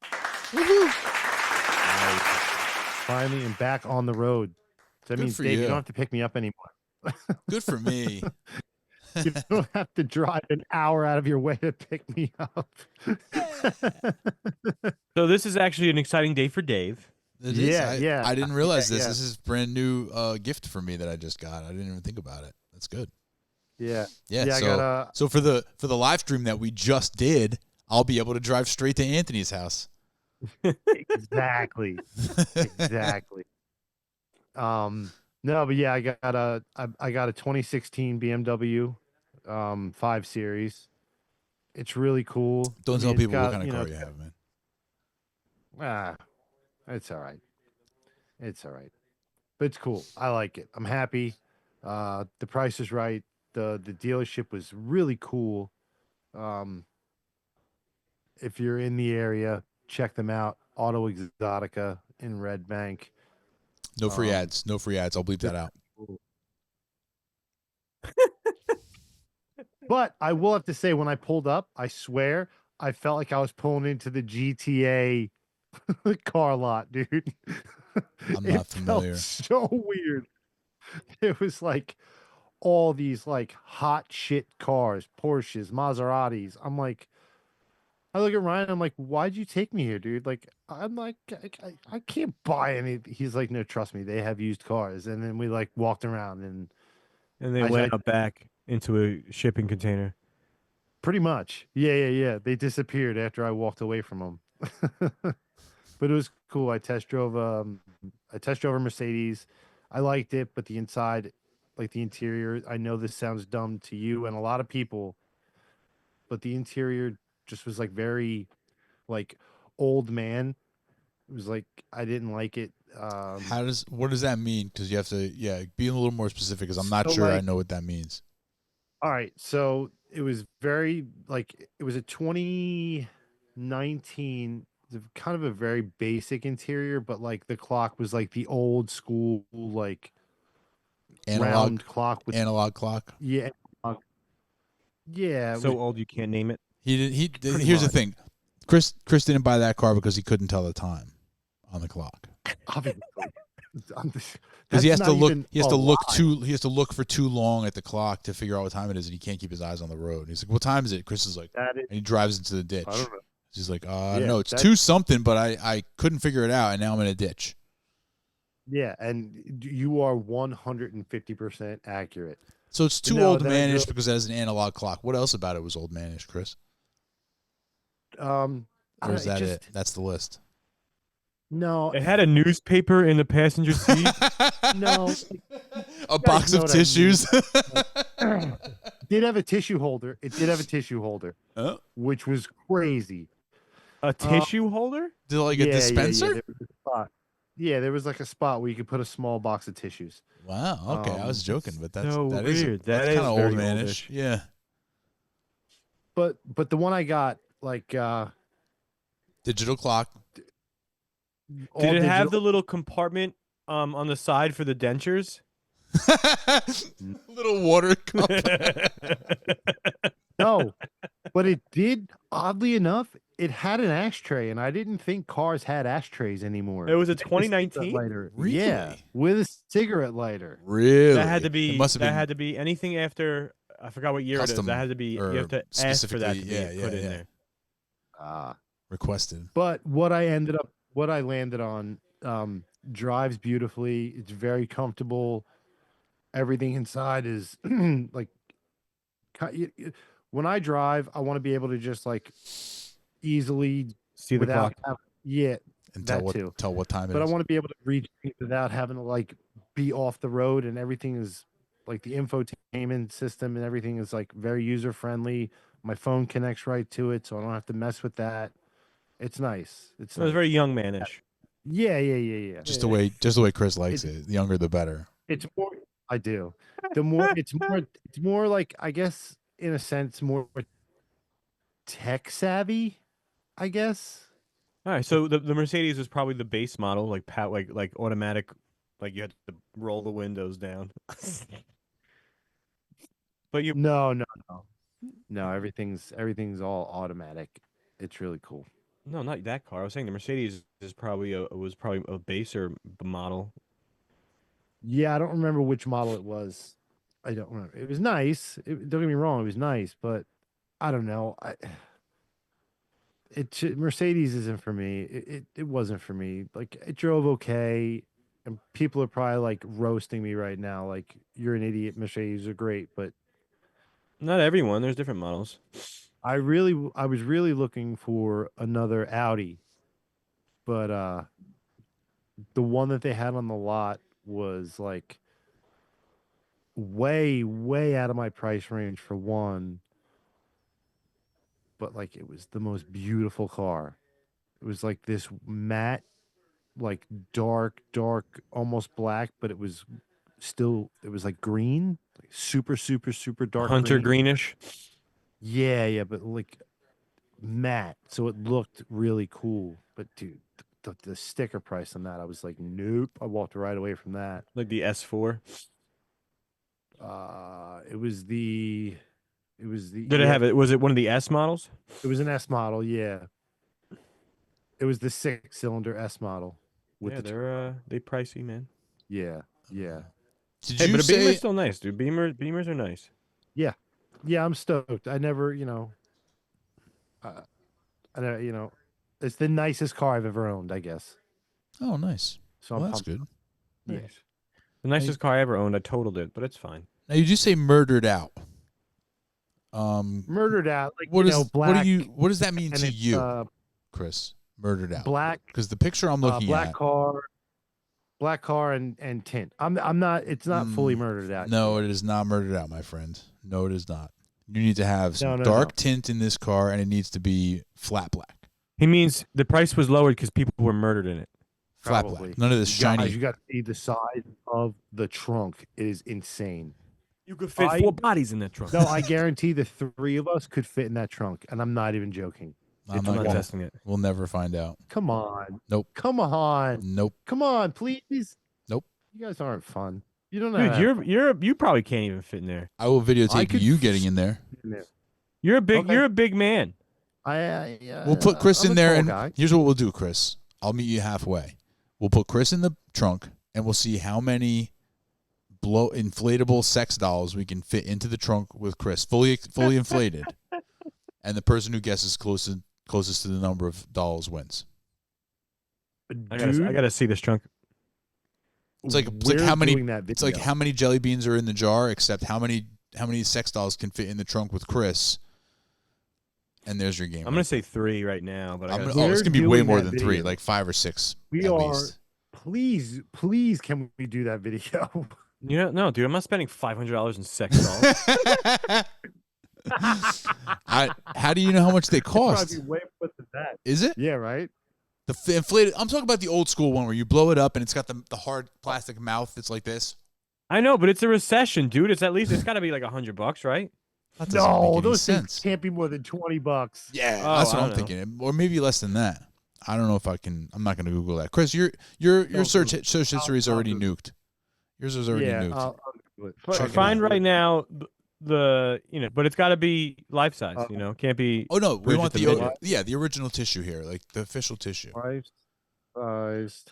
Speaker 1: I finally am back on the road. So that
Speaker 2: Good
Speaker 1: means,
Speaker 2: for
Speaker 1: Dave, you
Speaker 2: you.
Speaker 1: don't have to pick me up anymore.
Speaker 2: Good for me.
Speaker 1: You don't have to drive an hour out of your way to pick me up.
Speaker 3: So this is actually an exciting day for Dave.
Speaker 2: It is.
Speaker 1: Yeah, yeah.
Speaker 2: I didn't realize this.
Speaker 1: yeah.
Speaker 2: This is brand new gift for me that I just got. I didn't even think about it. That's good.
Speaker 1: Yeah.
Speaker 2: Yeah.
Speaker 1: Yeah, I
Speaker 2: so,
Speaker 1: got
Speaker 2: so for the live stream that we just did, I'll be able to drive straight to Anthony's house.
Speaker 1: exactly. Exactly. No, but yeah, I got a 2016 BMW 5 Series. It's really cool.
Speaker 2: Don't
Speaker 1: I mean,
Speaker 2: tell
Speaker 1: it's
Speaker 2: people
Speaker 1: got,
Speaker 2: what kind of
Speaker 1: you
Speaker 2: car
Speaker 1: know,
Speaker 2: you have, man.
Speaker 1: It's all right. It's all right. But it's cool. I like it. I'm happy. The price is right. The dealership was really cool. If you're in the area, check them out. Auto Exotica in Red Bank.
Speaker 2: No free ads. No free ads. I'll bleep that out.
Speaker 1: But I will have to say, when I pulled up, I swear I felt like I was pulling into the GTA car lot, dude.
Speaker 2: I'm
Speaker 1: It
Speaker 2: not familiar.
Speaker 1: felt so weird. It was like all these like hot shit cars, Porsches, Maseratis. I'm like, I look at Ryan. I'm like, why'd you take me here, dude? Like, I'm like, I can't buy any. He's like, no, trust me, they have used cars. And then we like walked around and
Speaker 3: And they
Speaker 1: I-
Speaker 3: went up back into a shipping container.
Speaker 1: pretty much, yeah. They disappeared after I walked away from them. But it was cool. I test drove a Mercedes. I liked it, but the inside, like the interior, I know this sounds dumb to you and a lot of people, but the interior just was like very like old man. It was like I didn't like it.
Speaker 2: What does that mean? Because you have to, be a little more specific. Because I'm not
Speaker 1: So,
Speaker 2: sure I
Speaker 1: like-
Speaker 2: know what that means.
Speaker 1: All right, so very like it was a 2019 kind of a very basic interior, but like the clock was like the old school like round clock with
Speaker 2: analog clock.
Speaker 1: yeah yeah.
Speaker 3: So old you can't name it.
Speaker 2: Here's the thing, Chris didn't buy that car because he couldn't tell the time on the clock.
Speaker 1: Obviously.
Speaker 2: Because he has to look for too long at the clock to figure out what time it is, and he can't keep his eyes on the road. He's like, "What time is it?" Chris is like, and he drives into the ditch.
Speaker 1: I don't know.
Speaker 2: He's like, I don't know, it's 2 something, but I couldn't figure it out, and now I'm in a ditch.
Speaker 1: Yeah, and you are 150% accurate.
Speaker 2: So it's too old manish because it has an analog clock. What else about it was old manish, Chris? Or is that it? That's the list.
Speaker 1: No,
Speaker 3: it had a newspaper in the passenger seat.
Speaker 1: No,
Speaker 2: a box of tissues.
Speaker 1: Did have a tissue holder. It did have a tissue holder, which was crazy.
Speaker 3: A tissue holder?
Speaker 2: Did like a dispenser?
Speaker 1: Yeah, there was like a spot where you could put a small box of tissues.
Speaker 2: Wow. Okay, I was joking, but that's
Speaker 3: so
Speaker 2: that
Speaker 3: weird.
Speaker 2: That's kind of old manish.
Speaker 3: Oldish.
Speaker 2: Yeah.
Speaker 1: But the one I got like
Speaker 2: digital clock.
Speaker 3: Did it have the little compartment on the side for the dentures?
Speaker 2: Little water cup.
Speaker 1: No, but it did. Oddly enough, it had an ashtray, and I didn't think cars had ashtrays anymore.
Speaker 3: It was a 2019
Speaker 1: lighter.
Speaker 2: Really?
Speaker 1: Yeah, with a cigarette lighter.
Speaker 2: Really?
Speaker 3: That had to be.
Speaker 2: It must have been
Speaker 3: had to be anything after. I forgot what year it is. That had to be. You have to ask for that to be put in there.
Speaker 2: Requested.
Speaker 1: But what I landed on, drives beautifully. It's very comfortable. Everything inside is like, when I drive, I want to be able to just like easily
Speaker 3: see the clock.
Speaker 2: And tell what time it is.
Speaker 1: But I want to be able to reach without having to like be off the road, and everything is like the infotainment system and everything is like very user friendly. My phone connects right to it, so I don't have to mess with that. It's nice. It's
Speaker 3: very young manish.
Speaker 1: Yeah.
Speaker 2: Just the way Chris likes it. The younger, the better.
Speaker 1: It's more. I do. It's more like, I guess, in a sense, more tech savvy, I guess.
Speaker 3: All right, so the Mercedes was probably the base model, like automatic, like you had to roll the windows down. But you
Speaker 1: no, everything's all automatic. It's really cool.
Speaker 3: No, not that car. I was saying the Mercedes was probably a baser model.
Speaker 1: Yeah, I don't remember which model it was. I don't remember. It was nice. Don't get me wrong, it was nice, but I don't know. Mercedes isn't for me. It wasn't for me. Like, it drove okay, and people are probably like roasting me right now. Like, you're an idiot. Mercedes are great, but
Speaker 3: not everyone. There's different models.
Speaker 1: I was really looking for another Audi, but the one that they had on the lot was like way out of my price range for one, but like it was the most beautiful car. It was like this matte, like dark almost black, but it was like green, like super dark
Speaker 3: hunter greenish.
Speaker 1: Yeah, but like matte, so it looked really cool. But dude, the sticker price on that, I was like, nope. I walked right away from that.
Speaker 3: Like the S4.
Speaker 1: It was the.
Speaker 3: Did it have it? Was it one of the S models?
Speaker 1: It was an S model. Yeah. It was the 6-cylinder S model.
Speaker 3: They're pricey, man.
Speaker 1: Yeah.
Speaker 2: Did
Speaker 3: but
Speaker 2: you
Speaker 3: a
Speaker 2: say
Speaker 3: Beamer's still nice, dude. Beamers are nice.
Speaker 1: Yeah, I'm stoked. I never, it's the nicest car I've ever owned, I guess.
Speaker 2: Oh, nice.
Speaker 1: So
Speaker 2: well, that's good.
Speaker 1: Yeah.
Speaker 3: Nice. The nicest car I ever owned. I totaled it, but it's fine.
Speaker 2: Now, you just say murdered out.
Speaker 1: Murdered out. Like,
Speaker 2: black.
Speaker 1: What
Speaker 2: what does that mean to you, Chris? Murdered out.
Speaker 1: Black.
Speaker 2: Because the picture I'm looking at.
Speaker 1: Black car and tint. I'm not. It's not fully murdered out.
Speaker 2: No, it is not murdered out, my friend. No, it is not. You need to have some dark tint in this car, and it needs to be flat black.
Speaker 3: He means the price was lowered because people were murdered in it.
Speaker 2: Flat black. None of this shiny.
Speaker 1: Guys, you got to see the size of the trunk. It is insane.
Speaker 3: You could fit
Speaker 1: I-
Speaker 3: 4 bodies in that trunk.
Speaker 1: No, I guarantee the 3 of us could fit in that trunk, and I'm not even joking.
Speaker 2: I'm
Speaker 3: I'm
Speaker 2: not
Speaker 3: not
Speaker 2: gonna-
Speaker 3: testing it.
Speaker 2: We'll never find out.
Speaker 1: Come on.
Speaker 2: Nope.
Speaker 1: Come on.
Speaker 2: Nope.
Speaker 1: Come on, please.
Speaker 2: Nope.
Speaker 1: You guys aren't fun. You don't know.
Speaker 3: Dude, you probably can't even fit in there.
Speaker 2: I will
Speaker 1: I
Speaker 2: videotape
Speaker 1: could
Speaker 2: you
Speaker 1: f-
Speaker 2: getting in there.
Speaker 3: You're a big
Speaker 1: Okay.
Speaker 3: you're a big man.
Speaker 2: We'll put Chris
Speaker 1: I'm
Speaker 2: in
Speaker 1: a
Speaker 2: there,
Speaker 1: tall
Speaker 2: and
Speaker 1: guy.
Speaker 2: here's what we'll do, Chris. I'll meet you halfway. We'll put Chris in the trunk, and we'll see how many inflatable sex dolls we can fit into the trunk with Chris, fully inflated. And the person who guesses closest to the number of dolls wins.
Speaker 3: I gotta see this trunk.
Speaker 2: It's like
Speaker 1: We're
Speaker 2: how many.
Speaker 1: doing that
Speaker 2: It's like
Speaker 1: video.
Speaker 2: how many jelly beans are in the jar, except how many sex dolls can fit in the trunk with Chris. And there's your game.
Speaker 3: I'm gonna say 3 right now, but
Speaker 2: it's
Speaker 1: We're
Speaker 2: gonna be way
Speaker 1: doing
Speaker 2: more
Speaker 1: that
Speaker 2: than 3,
Speaker 1: video.
Speaker 2: like 5 or 6.
Speaker 1: We
Speaker 2: at
Speaker 1: are.
Speaker 2: least.
Speaker 1: Please, can we do that video?
Speaker 3: no, dude, I'm not spending $500 in sex dolls.
Speaker 2: How do you know how much they cost?
Speaker 1: Probably way more than that.
Speaker 2: Is it
Speaker 1: Yeah, right.
Speaker 2: the inflated? I'm talking about the old school one where you blow it up and it's got the hard plastic mouth. It's like this.
Speaker 3: I know, but it's a recession, dude. It's got to be like $100, right?
Speaker 2: That doesn't make
Speaker 1: No,
Speaker 2: any
Speaker 1: those
Speaker 2: sense.
Speaker 1: things can't be more than $20.
Speaker 2: Yeah,
Speaker 3: Oh,
Speaker 2: that's what
Speaker 3: I
Speaker 2: I'm
Speaker 3: don't know.
Speaker 2: thinking, or maybe less than that. I don't know if I can. I'm not going to Google that. Chris, your
Speaker 1: Don't
Speaker 2: search
Speaker 1: Google.
Speaker 2: history is
Speaker 1: I'll
Speaker 2: already
Speaker 1: Google.
Speaker 2: nuked. Yours is already
Speaker 1: Yeah,
Speaker 2: nuked.
Speaker 1: I'll do it.
Speaker 2: Check it
Speaker 3: Find
Speaker 2: out.
Speaker 3: right now the but it's got to be life size. Can't be.
Speaker 2: Oh no, we
Speaker 3: Bridget
Speaker 2: want
Speaker 3: the
Speaker 2: the
Speaker 3: Midget.
Speaker 2: the original tissue here, like the official tissue.
Speaker 1: Life-sized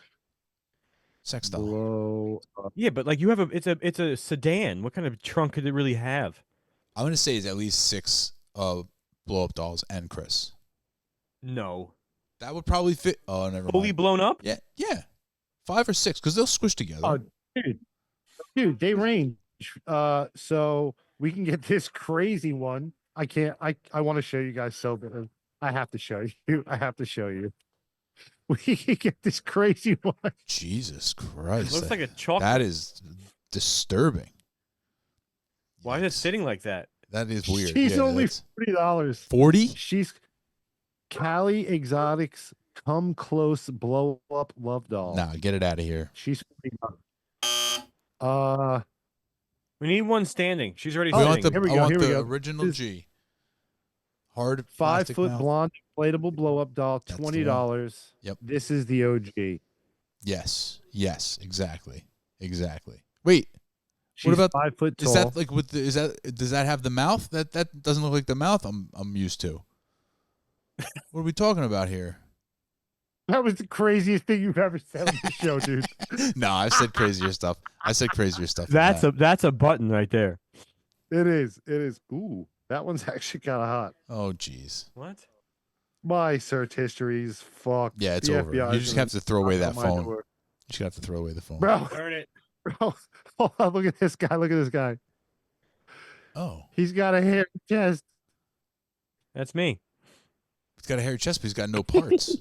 Speaker 2: Sex doll.
Speaker 1: blow up.
Speaker 3: Yeah, but like you have it's a sedan. What kind of trunk could it really have?
Speaker 2: I'm going to say it's at least 6 blow up dolls and Chris.
Speaker 3: No,
Speaker 2: That would probably fit. Oh, never
Speaker 3: fully
Speaker 2: mind.
Speaker 3: blown up.
Speaker 2: Yeah, 5 or 6 because they'll squish together.
Speaker 1: Oh, dude, they range. So we can get this crazy one. I can't. I want to show you guys so bad. I have to show you. I have to show you. We can get this crazy one.
Speaker 2: Jesus Christ,
Speaker 3: Looks like a chocolate.
Speaker 2: that is disturbing.
Speaker 3: Why is it
Speaker 2: Yikes.
Speaker 3: sitting like that?
Speaker 2: That is weird.
Speaker 1: She's
Speaker 2: Yeah,
Speaker 1: only
Speaker 2: that's-
Speaker 1: $40.
Speaker 2: 40.
Speaker 1: She's Cali Exotics Come Close Blow Up Love Doll.
Speaker 2: Nah, get it out of here.
Speaker 1: She's $40.
Speaker 3: We need one standing. She's already
Speaker 1: Oh,
Speaker 2: We want
Speaker 3: sitting.
Speaker 2: the
Speaker 1: here we
Speaker 2: I
Speaker 1: go,
Speaker 2: want
Speaker 1: here we
Speaker 2: the
Speaker 1: go.
Speaker 2: original
Speaker 1: This-
Speaker 2: G. Hard
Speaker 1: 5
Speaker 2: plastic
Speaker 1: foot
Speaker 2: mouth.
Speaker 1: blonde inflatable blow up doll,
Speaker 2: That's the
Speaker 1: $20.
Speaker 2: Yep.
Speaker 1: This is the OG.
Speaker 2: Yes, exactly. Wait,
Speaker 1: She's
Speaker 2: about-
Speaker 1: 5 foot tall?
Speaker 2: is that like with the, does that have the mouth? That doesn't look like the mouth I'm used to. What are we talking about here?
Speaker 1: That was the craziest thing you've ever said on the show, dude.
Speaker 2: No, I've said crazier stuff. than that.
Speaker 3: That's a button right there.
Speaker 1: It is. Ooh, that one's actually kind of hot.
Speaker 2: Oh, jeez.
Speaker 3: What?
Speaker 1: My search history's fucked.
Speaker 2: Yeah, it's
Speaker 1: The
Speaker 2: over.
Speaker 1: FBI
Speaker 2: You
Speaker 1: is
Speaker 2: just
Speaker 1: gonna
Speaker 2: have to throw away that
Speaker 1: knock on my
Speaker 2: phone.
Speaker 1: door.
Speaker 2: You just have to throw away the phone.
Speaker 1: Bro,
Speaker 3: Turn it.
Speaker 1: bro, hold on, look at this guy. Look at this guy.
Speaker 2: Oh,
Speaker 1: He's got a hairy chest.
Speaker 3: That's me.
Speaker 2: he's got a hairy chest, but he's got no parts.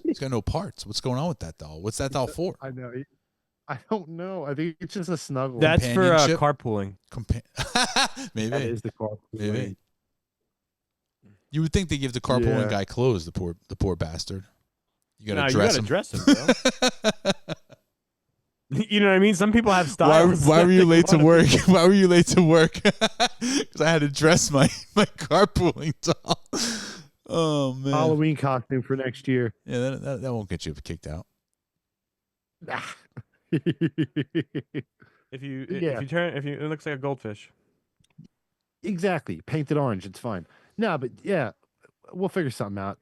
Speaker 2: What's going on with that doll? What's that doll for?
Speaker 1: I know. I don't know. I think it's just a snuggle.
Speaker 3: That's for
Speaker 2: Companionship?
Speaker 3: carpooling.
Speaker 2: Maybe.
Speaker 1: that is the car.
Speaker 2: Maybe. You would think they give the carpooling
Speaker 1: Yeah.
Speaker 2: guy clothes, the poor bastard. You
Speaker 3: Nah,
Speaker 2: gotta
Speaker 3: you
Speaker 2: dress
Speaker 3: gotta
Speaker 2: him.
Speaker 3: dress him, bro. You know what I mean? Some people have
Speaker 2: Why,
Speaker 3: styles.
Speaker 2: why were you late to
Speaker 3: Wanna-
Speaker 2: work? Why were you late to work? Because I had to dress my carpooling doll. Oh man.
Speaker 1: Halloween costume for next year.
Speaker 2: Yeah, that won't get you kicked out.
Speaker 3: If you
Speaker 1: Yeah.
Speaker 3: it looks like a goldfish.
Speaker 1: Exactly. Painted orange. It's fine. No, but yeah, we'll figure something out.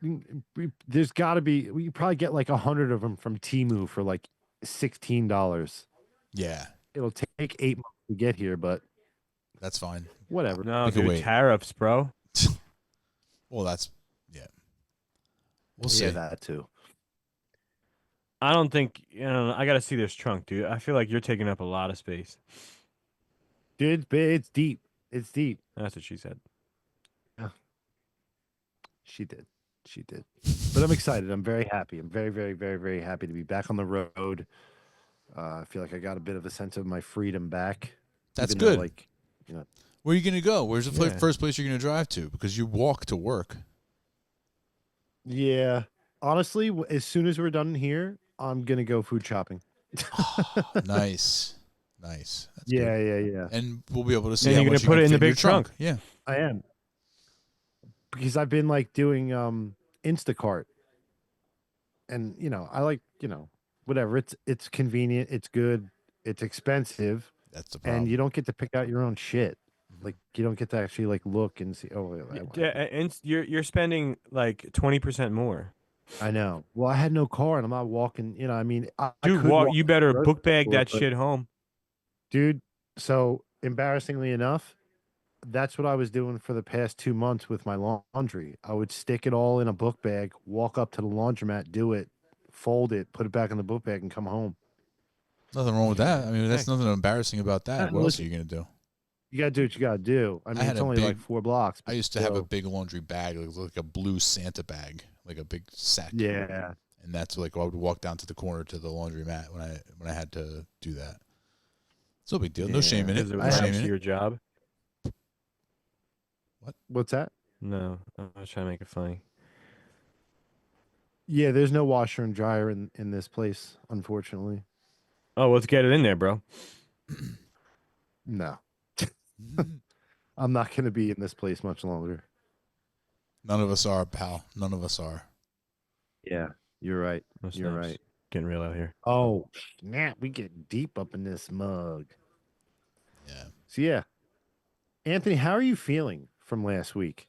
Speaker 1: There's got to be. We probably get like 100 of them from Temu for like $16.
Speaker 2: Yeah,
Speaker 1: It'll take 8 months to get here, but
Speaker 2: that's fine.
Speaker 1: whatever.
Speaker 3: No,
Speaker 2: We can
Speaker 3: dude,
Speaker 2: wait.
Speaker 3: tariffs, bro.
Speaker 2: Well, that's We'll see.
Speaker 1: Yeah, that too.
Speaker 3: I don't think I gotta see this trunk, dude. I feel like you're taking up a lot of space.
Speaker 1: Dude, it's deep. It's deep.
Speaker 3: That's what she said.
Speaker 1: She did. But I'm excited. I'm very happy. I'm very, very, very, very happy to be back on the road. I feel like I got a bit of a sense of my freedom back.
Speaker 2: That's
Speaker 1: even though,
Speaker 2: good.
Speaker 1: Like,
Speaker 2: Where are you gonna go? Where's the
Speaker 3: Yeah.
Speaker 2: first place you're gonna drive to? Because you walk to work.
Speaker 1: yeah. Honestly, as soon as we're done here, I'm gonna go food shopping.
Speaker 2: Nice. Nice. That's
Speaker 1: Yeah,
Speaker 2: good.
Speaker 1: yeah.
Speaker 2: And we'll be able to see
Speaker 3: And
Speaker 2: how
Speaker 3: you're
Speaker 2: much
Speaker 3: gonna put
Speaker 2: you
Speaker 3: it in
Speaker 2: can
Speaker 3: the
Speaker 2: fit your
Speaker 3: big trunk.
Speaker 2: Yeah.
Speaker 1: I am. Because I've been like doing Instacart. And I like, whatever. It's convenient, it's good, it's expensive,
Speaker 2: That's the problem.
Speaker 1: and you don't get to pick out your own shit. Like you don't get to actually like look and see, oh,
Speaker 3: Yeah, and you're spending like 20% more.
Speaker 1: I know. Well, I had no car and I'm not walking, I mean, I
Speaker 3: Dude,
Speaker 1: could walk
Speaker 3: you
Speaker 1: to the
Speaker 3: better
Speaker 1: grocery
Speaker 3: book bag
Speaker 1: store,
Speaker 3: that
Speaker 1: but
Speaker 3: shit home.
Speaker 1: dude, so embarrassingly enough, that's what I was doing for the past 2 months with my laundry. I would stick it all in a book bag, walk up to the laundromat, do it, fold it, put it back in the book bag, and come home.
Speaker 2: Nothing wrong with that. I mean, that's
Speaker 3: Hey.
Speaker 2: nothing embarrassing about that. What else are
Speaker 1: listen,
Speaker 2: you going to do?
Speaker 1: You gotta do what you gotta do. I mean,
Speaker 2: had
Speaker 1: it's
Speaker 2: a
Speaker 1: only like
Speaker 2: big-
Speaker 1: 4 blocks.
Speaker 2: I
Speaker 1: but
Speaker 2: used to have a
Speaker 1: still.
Speaker 2: big laundry bag, like a blue Santa bag, like a big sack.
Speaker 1: Yeah.
Speaker 2: And that's like I would walk down to the corner to the laundromat when I had to do that. It's no big deal. No shame in it.
Speaker 3: Because it
Speaker 2: No
Speaker 3: was
Speaker 2: shame
Speaker 3: next
Speaker 2: in
Speaker 3: to
Speaker 2: it.
Speaker 3: your job.
Speaker 1: What's that?
Speaker 3: No, I was trying to make it funny.
Speaker 1: Yeah, there's no washer and dryer in this place, unfortunately.
Speaker 3: Oh, let's get it in there, bro.
Speaker 1: No. I'm not gonna be in this place much longer.
Speaker 2: None of us are, pal. None of us are.
Speaker 1: Yeah, you're right.
Speaker 3: No
Speaker 1: You're
Speaker 3: snaps.
Speaker 1: right.
Speaker 3: Getting real out here.
Speaker 1: Oh, snap! We get deep up in this mug.
Speaker 2: Yeah.
Speaker 1: So yeah, Anthony, how are you feeling from last week?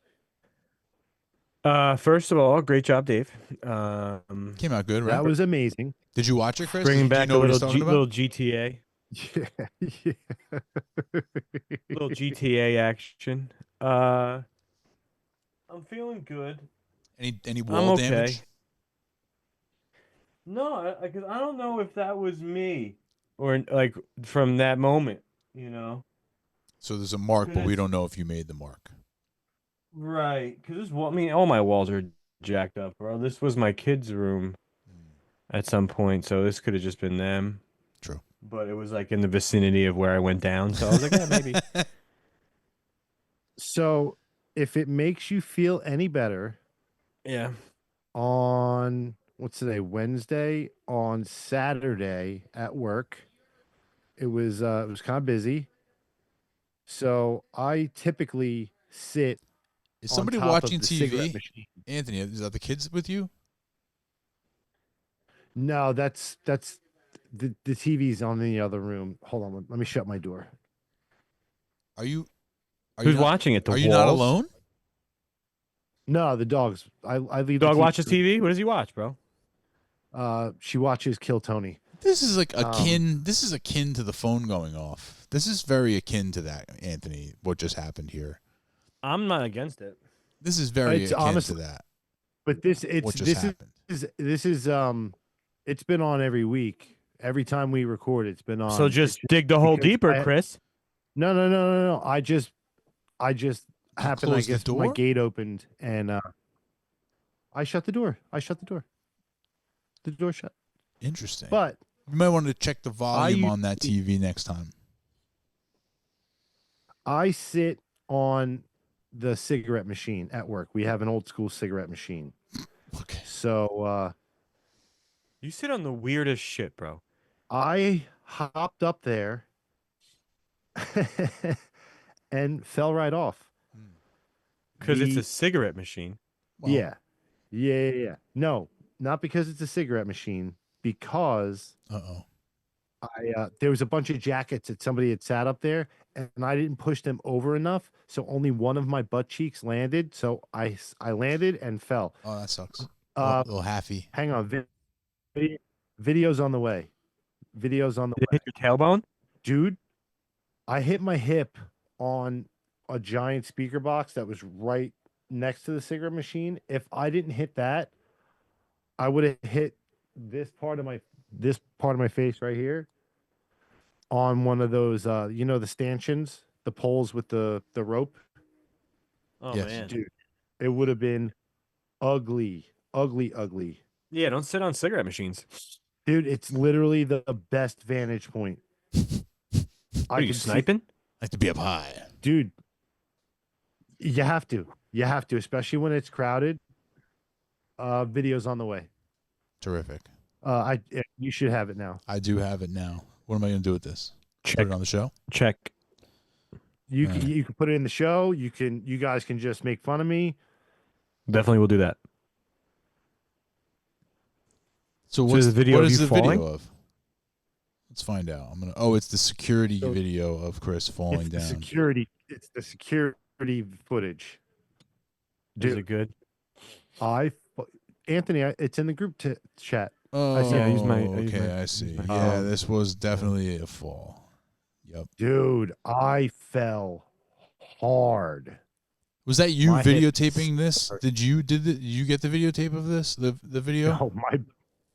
Speaker 3: First of all, great job, Dave.
Speaker 2: Came out good, right?
Speaker 1: That was amazing.
Speaker 2: Did you watch it, Chris?
Speaker 3: Bringing
Speaker 2: Do you
Speaker 3: back
Speaker 2: know
Speaker 3: a
Speaker 2: what he's
Speaker 3: little
Speaker 2: talking about?
Speaker 3: little GTA,
Speaker 1: Yeah, yeah.
Speaker 3: little GTA action. I'm feeling good.
Speaker 2: Any wall
Speaker 3: okay.
Speaker 2: damage?
Speaker 3: No, because I don't know if that was me or like from that moment, you know.
Speaker 2: So there's a mark, but we don't know if you made the mark.
Speaker 3: Right, because I mean, all my walls are jacked up, bro. This was my kids' room at some point, so this could have just been them.
Speaker 2: True.
Speaker 3: But it was like in the vicinity of where I went down, so I was like, yeah, maybe.
Speaker 1: So, if it makes you feel any better,
Speaker 3: Yeah.
Speaker 1: on what's today? Wednesday. On Saturday at work, it was kind of busy. So I typically sit.
Speaker 2: Is
Speaker 1: on
Speaker 2: somebody
Speaker 1: top of
Speaker 2: watching
Speaker 1: the cigarette
Speaker 2: TV?
Speaker 1: machine.
Speaker 2: Anthony, is that the kids with you?
Speaker 1: No, that's the TV's on in the other room. Hold on, let me shut my door.
Speaker 2: Are you?
Speaker 3: Who's
Speaker 2: not,
Speaker 3: watching it? The
Speaker 2: Are
Speaker 3: walls?
Speaker 2: you not alone?
Speaker 1: No, the dogs. I leave.
Speaker 3: Dog
Speaker 1: the
Speaker 3: watches TV. What does he watch, bro?
Speaker 1: She watches Kill Tony.
Speaker 2: This is like akin. This is akin to the phone going off. This is very akin to that, Anthony. What just happened here?
Speaker 3: I'm not against it.
Speaker 2: This is very
Speaker 1: It's
Speaker 2: akin
Speaker 1: honestly-
Speaker 2: to that.
Speaker 1: But
Speaker 2: What just happened?
Speaker 1: this is it's been on every week. Every time we record, it's been on.
Speaker 3: So
Speaker 1: It's
Speaker 3: just dig the hole
Speaker 1: because
Speaker 3: deeper,
Speaker 1: I-
Speaker 3: Chris.
Speaker 1: No. I just happened. I
Speaker 2: close the
Speaker 1: guess my
Speaker 2: door?
Speaker 1: gate opened and I shut the door. The door shut.
Speaker 2: Interesting.
Speaker 1: But
Speaker 2: you might want to check the volume
Speaker 1: I
Speaker 2: on that TV next time.
Speaker 1: I sit on the cigarette machine at work. We have an old school cigarette machine.
Speaker 2: Okay.
Speaker 1: So
Speaker 3: You sit on the weirdest shit, bro.
Speaker 1: I hopped up there and fell right off.
Speaker 3: Because it's
Speaker 1: The-
Speaker 3: a cigarette machine.
Speaker 2: Well,
Speaker 1: Yeah. No, not because it's a cigarette machine. Because
Speaker 2: Uh-oh.
Speaker 1: there was a bunch of jackets that somebody had sat up there, and I didn't push them over enough, so only one of my butt cheeks landed. So I landed and fell.
Speaker 2: Oh, that sucks.
Speaker 1: Uh,
Speaker 2: little halfy.
Speaker 1: hang on, videos on the way. Videos on the
Speaker 3: Did it
Speaker 1: way,
Speaker 3: hit your tailbone?
Speaker 1: dude. I hit my hip on a giant speaker box that was right next to the cigarette machine. If I didn't hit that, I would have hit this part of my face right here on one of those the stanchions, the poles with the rope.
Speaker 3: Oh,
Speaker 2: Yes.
Speaker 3: man.
Speaker 1: Dude, it would have been ugly.
Speaker 3: Yeah, don't sit on cigarette machines.
Speaker 1: Dude, it's literally the best vantage point.
Speaker 3: Are you
Speaker 1: can see-
Speaker 3: sniping?
Speaker 2: Like to be up high.
Speaker 1: dude, you have to, especially when it's crowded. Videos on the way.
Speaker 2: Terrific.
Speaker 1: You should have it now.
Speaker 2: I do have it now. What am I going to do with this? Put it on the show.
Speaker 3: Check.
Speaker 1: You can put it in the show. You guys can just make fun of me.
Speaker 3: Definitely will do that.
Speaker 2: So
Speaker 3: there's a video
Speaker 2: what
Speaker 3: of
Speaker 2: is
Speaker 3: you
Speaker 2: the video
Speaker 3: falling?
Speaker 2: of? Let's find out. it's the security video of Chris falling
Speaker 1: It's
Speaker 2: down.
Speaker 1: It's the security footage.
Speaker 3: Is it good?
Speaker 1: Anthony, it's in the group chat.
Speaker 2: Oh,
Speaker 3: yeah,
Speaker 2: I see. Yeah, this was definitely a fall. Yep.
Speaker 1: Dude, I fell hard.
Speaker 2: Was that you
Speaker 1: My hip
Speaker 2: videotaping this? Did you get the videotape of this? The video?
Speaker 1: No,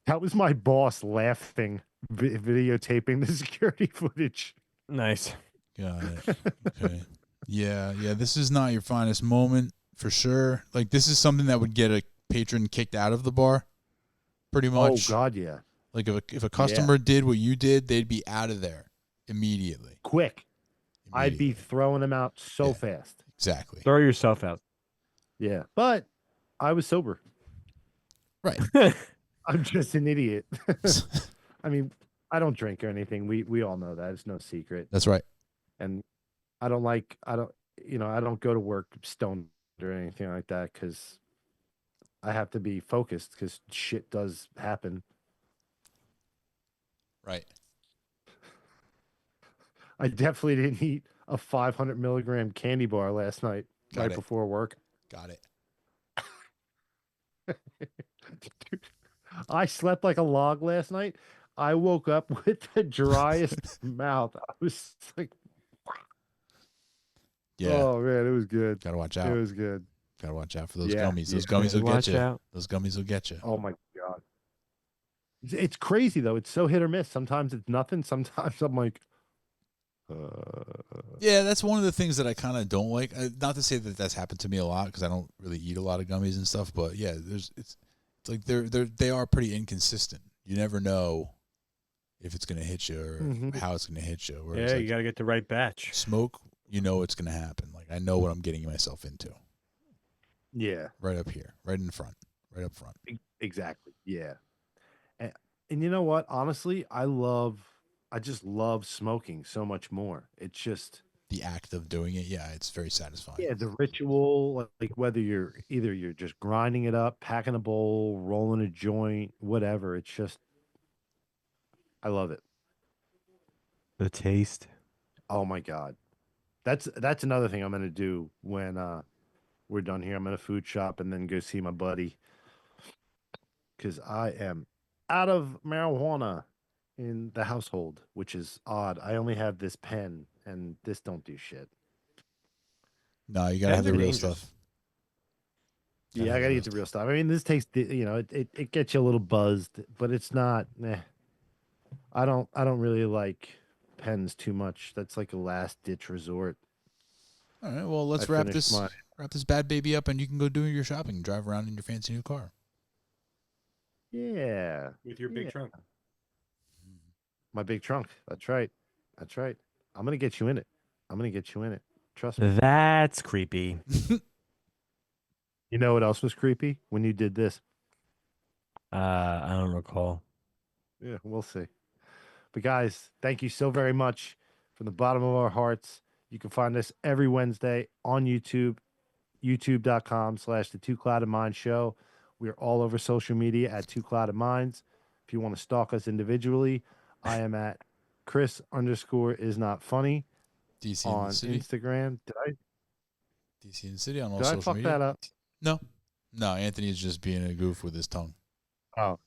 Speaker 1: that was my boss laughing, videotaping the security footage.
Speaker 3: Nice.
Speaker 2: Got it. Okay. Yeah. This is not your finest moment for sure. Like, this is something that would get a patron kicked out of the bar, pretty much.
Speaker 1: Oh God, yeah.
Speaker 2: Like if a customer did what you did, they'd be out of there immediately.
Speaker 1: Quick. I'd be throwing them out so fast.
Speaker 2: Exactly.
Speaker 3: Throw yourself out.
Speaker 1: Yeah, but I was sober.
Speaker 2: Right.
Speaker 1: I'm just an idiot. I mean, I don't drink or anything. We all know that. It's no secret.
Speaker 2: That's right.
Speaker 1: And I don't go to work stoned or anything like that because I have to be focused because shit does happen.
Speaker 2: Right.
Speaker 1: I definitely didn't eat a 500 milligram candy bar last night, right before work.
Speaker 2: Got it.
Speaker 1: Dude, I slept like a log last night. I woke up with the driest mouth. I was like,
Speaker 2: yeah.
Speaker 1: Oh man, it was good.
Speaker 2: Gotta watch out.
Speaker 1: It was good.
Speaker 2: Gotta watch out for those gummies. Those gummies will get you. Those gummies will get you.
Speaker 1: Oh my God. It's crazy though. It's so hit or miss. Sometimes it's nothing. Sometimes I'm like,
Speaker 2: yeah, that's one of the things that I kind of don't like. Not to say that that's happened to me a lot because I don't really eat a lot of gummies and stuff. But yeah, it's like they are pretty inconsistent. You never know if it's gonna hit you or how it's gonna hit you.
Speaker 3: Whereas you gotta get the right batch.
Speaker 2: Smoke, you know it's gonna happen. Like I know what I'm getting myself into.
Speaker 1: Yeah.
Speaker 2: Right up here, right in front, right up front.
Speaker 1: Exactly. Yeah. And you know what? Honestly, I just love smoking so much more. It's just
Speaker 2: the act of doing it. Yeah, it's very satisfying.
Speaker 1: Yeah, the ritual, like whether you're just grinding it up, packing a bowl, rolling a joint, whatever. It's just, I love it.
Speaker 3: The taste.
Speaker 1: Oh my God. That's another thing I'm gonna do when we're done here. I'm gonna food shop and then go see my buddy. Cause I am out of marijuana in the household, which is odd. I only have this pen and this don't do shit.
Speaker 2: No, you gotta have the real stuff.
Speaker 1: Yeah, I gotta get the real stuff. I mean, this takes it gets you a little buzzed, but it's not. I don't really like pens too much. That's like a last ditch resort.
Speaker 2: All right, well, let's wrap this bad baby up, and you can go do your shopping, drive around in your fancy new car.
Speaker 1: Yeah,
Speaker 3: with your big trunk.
Speaker 1: My big trunk. That's right. That's right. I'm gonna get you in it. Trust me.
Speaker 3: That's creepy.
Speaker 1: You know what else was creepy? When you did this.
Speaker 3: I don't recall.
Speaker 1: Yeah, we'll see. But guys, thank you so very much from the bottom of our hearts. You can find us every Wednesday on YouTube, youtube.com/the Two Clouded Minds Show. We are all over social media at Two Clouded Minds. If you want to stalk us individually, I am at Chris_is_not_funny
Speaker 2: DC
Speaker 1: on
Speaker 2: in the city.
Speaker 1: Instagram.
Speaker 2: DC in the city on all
Speaker 1: Did I
Speaker 2: social
Speaker 1: fuck
Speaker 2: media.
Speaker 1: that up?
Speaker 2: No, Anthony is just being a goof with his tongue.
Speaker 1: Oh,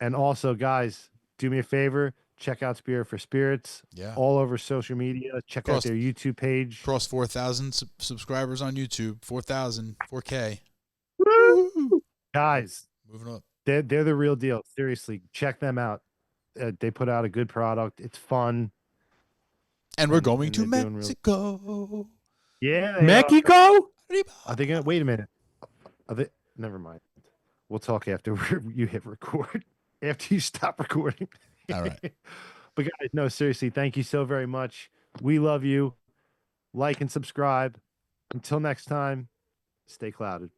Speaker 1: and also, guys, do me a favor. Check out Spirit for Spirits.
Speaker 2: Yeah.
Speaker 1: All over social media. Check out their YouTube page.
Speaker 2: Cross 4,000 subscribers on YouTube. 4,000, 4K.
Speaker 1: Woo! Guys,
Speaker 2: moving up.
Speaker 1: They're the real deal. Seriously, check them out. They put out a good product. It's fun.
Speaker 2: And we're going to Mexico.
Speaker 1: Yeah.
Speaker 3: Mexico?
Speaker 1: Are they gonna wait a minute? Never mind. We'll talk after you hit record. After you stop recording.
Speaker 2: All right.
Speaker 1: But guys, no, seriously, thank you so very much. We love you. Like and subscribe. Until next time, stay clouded.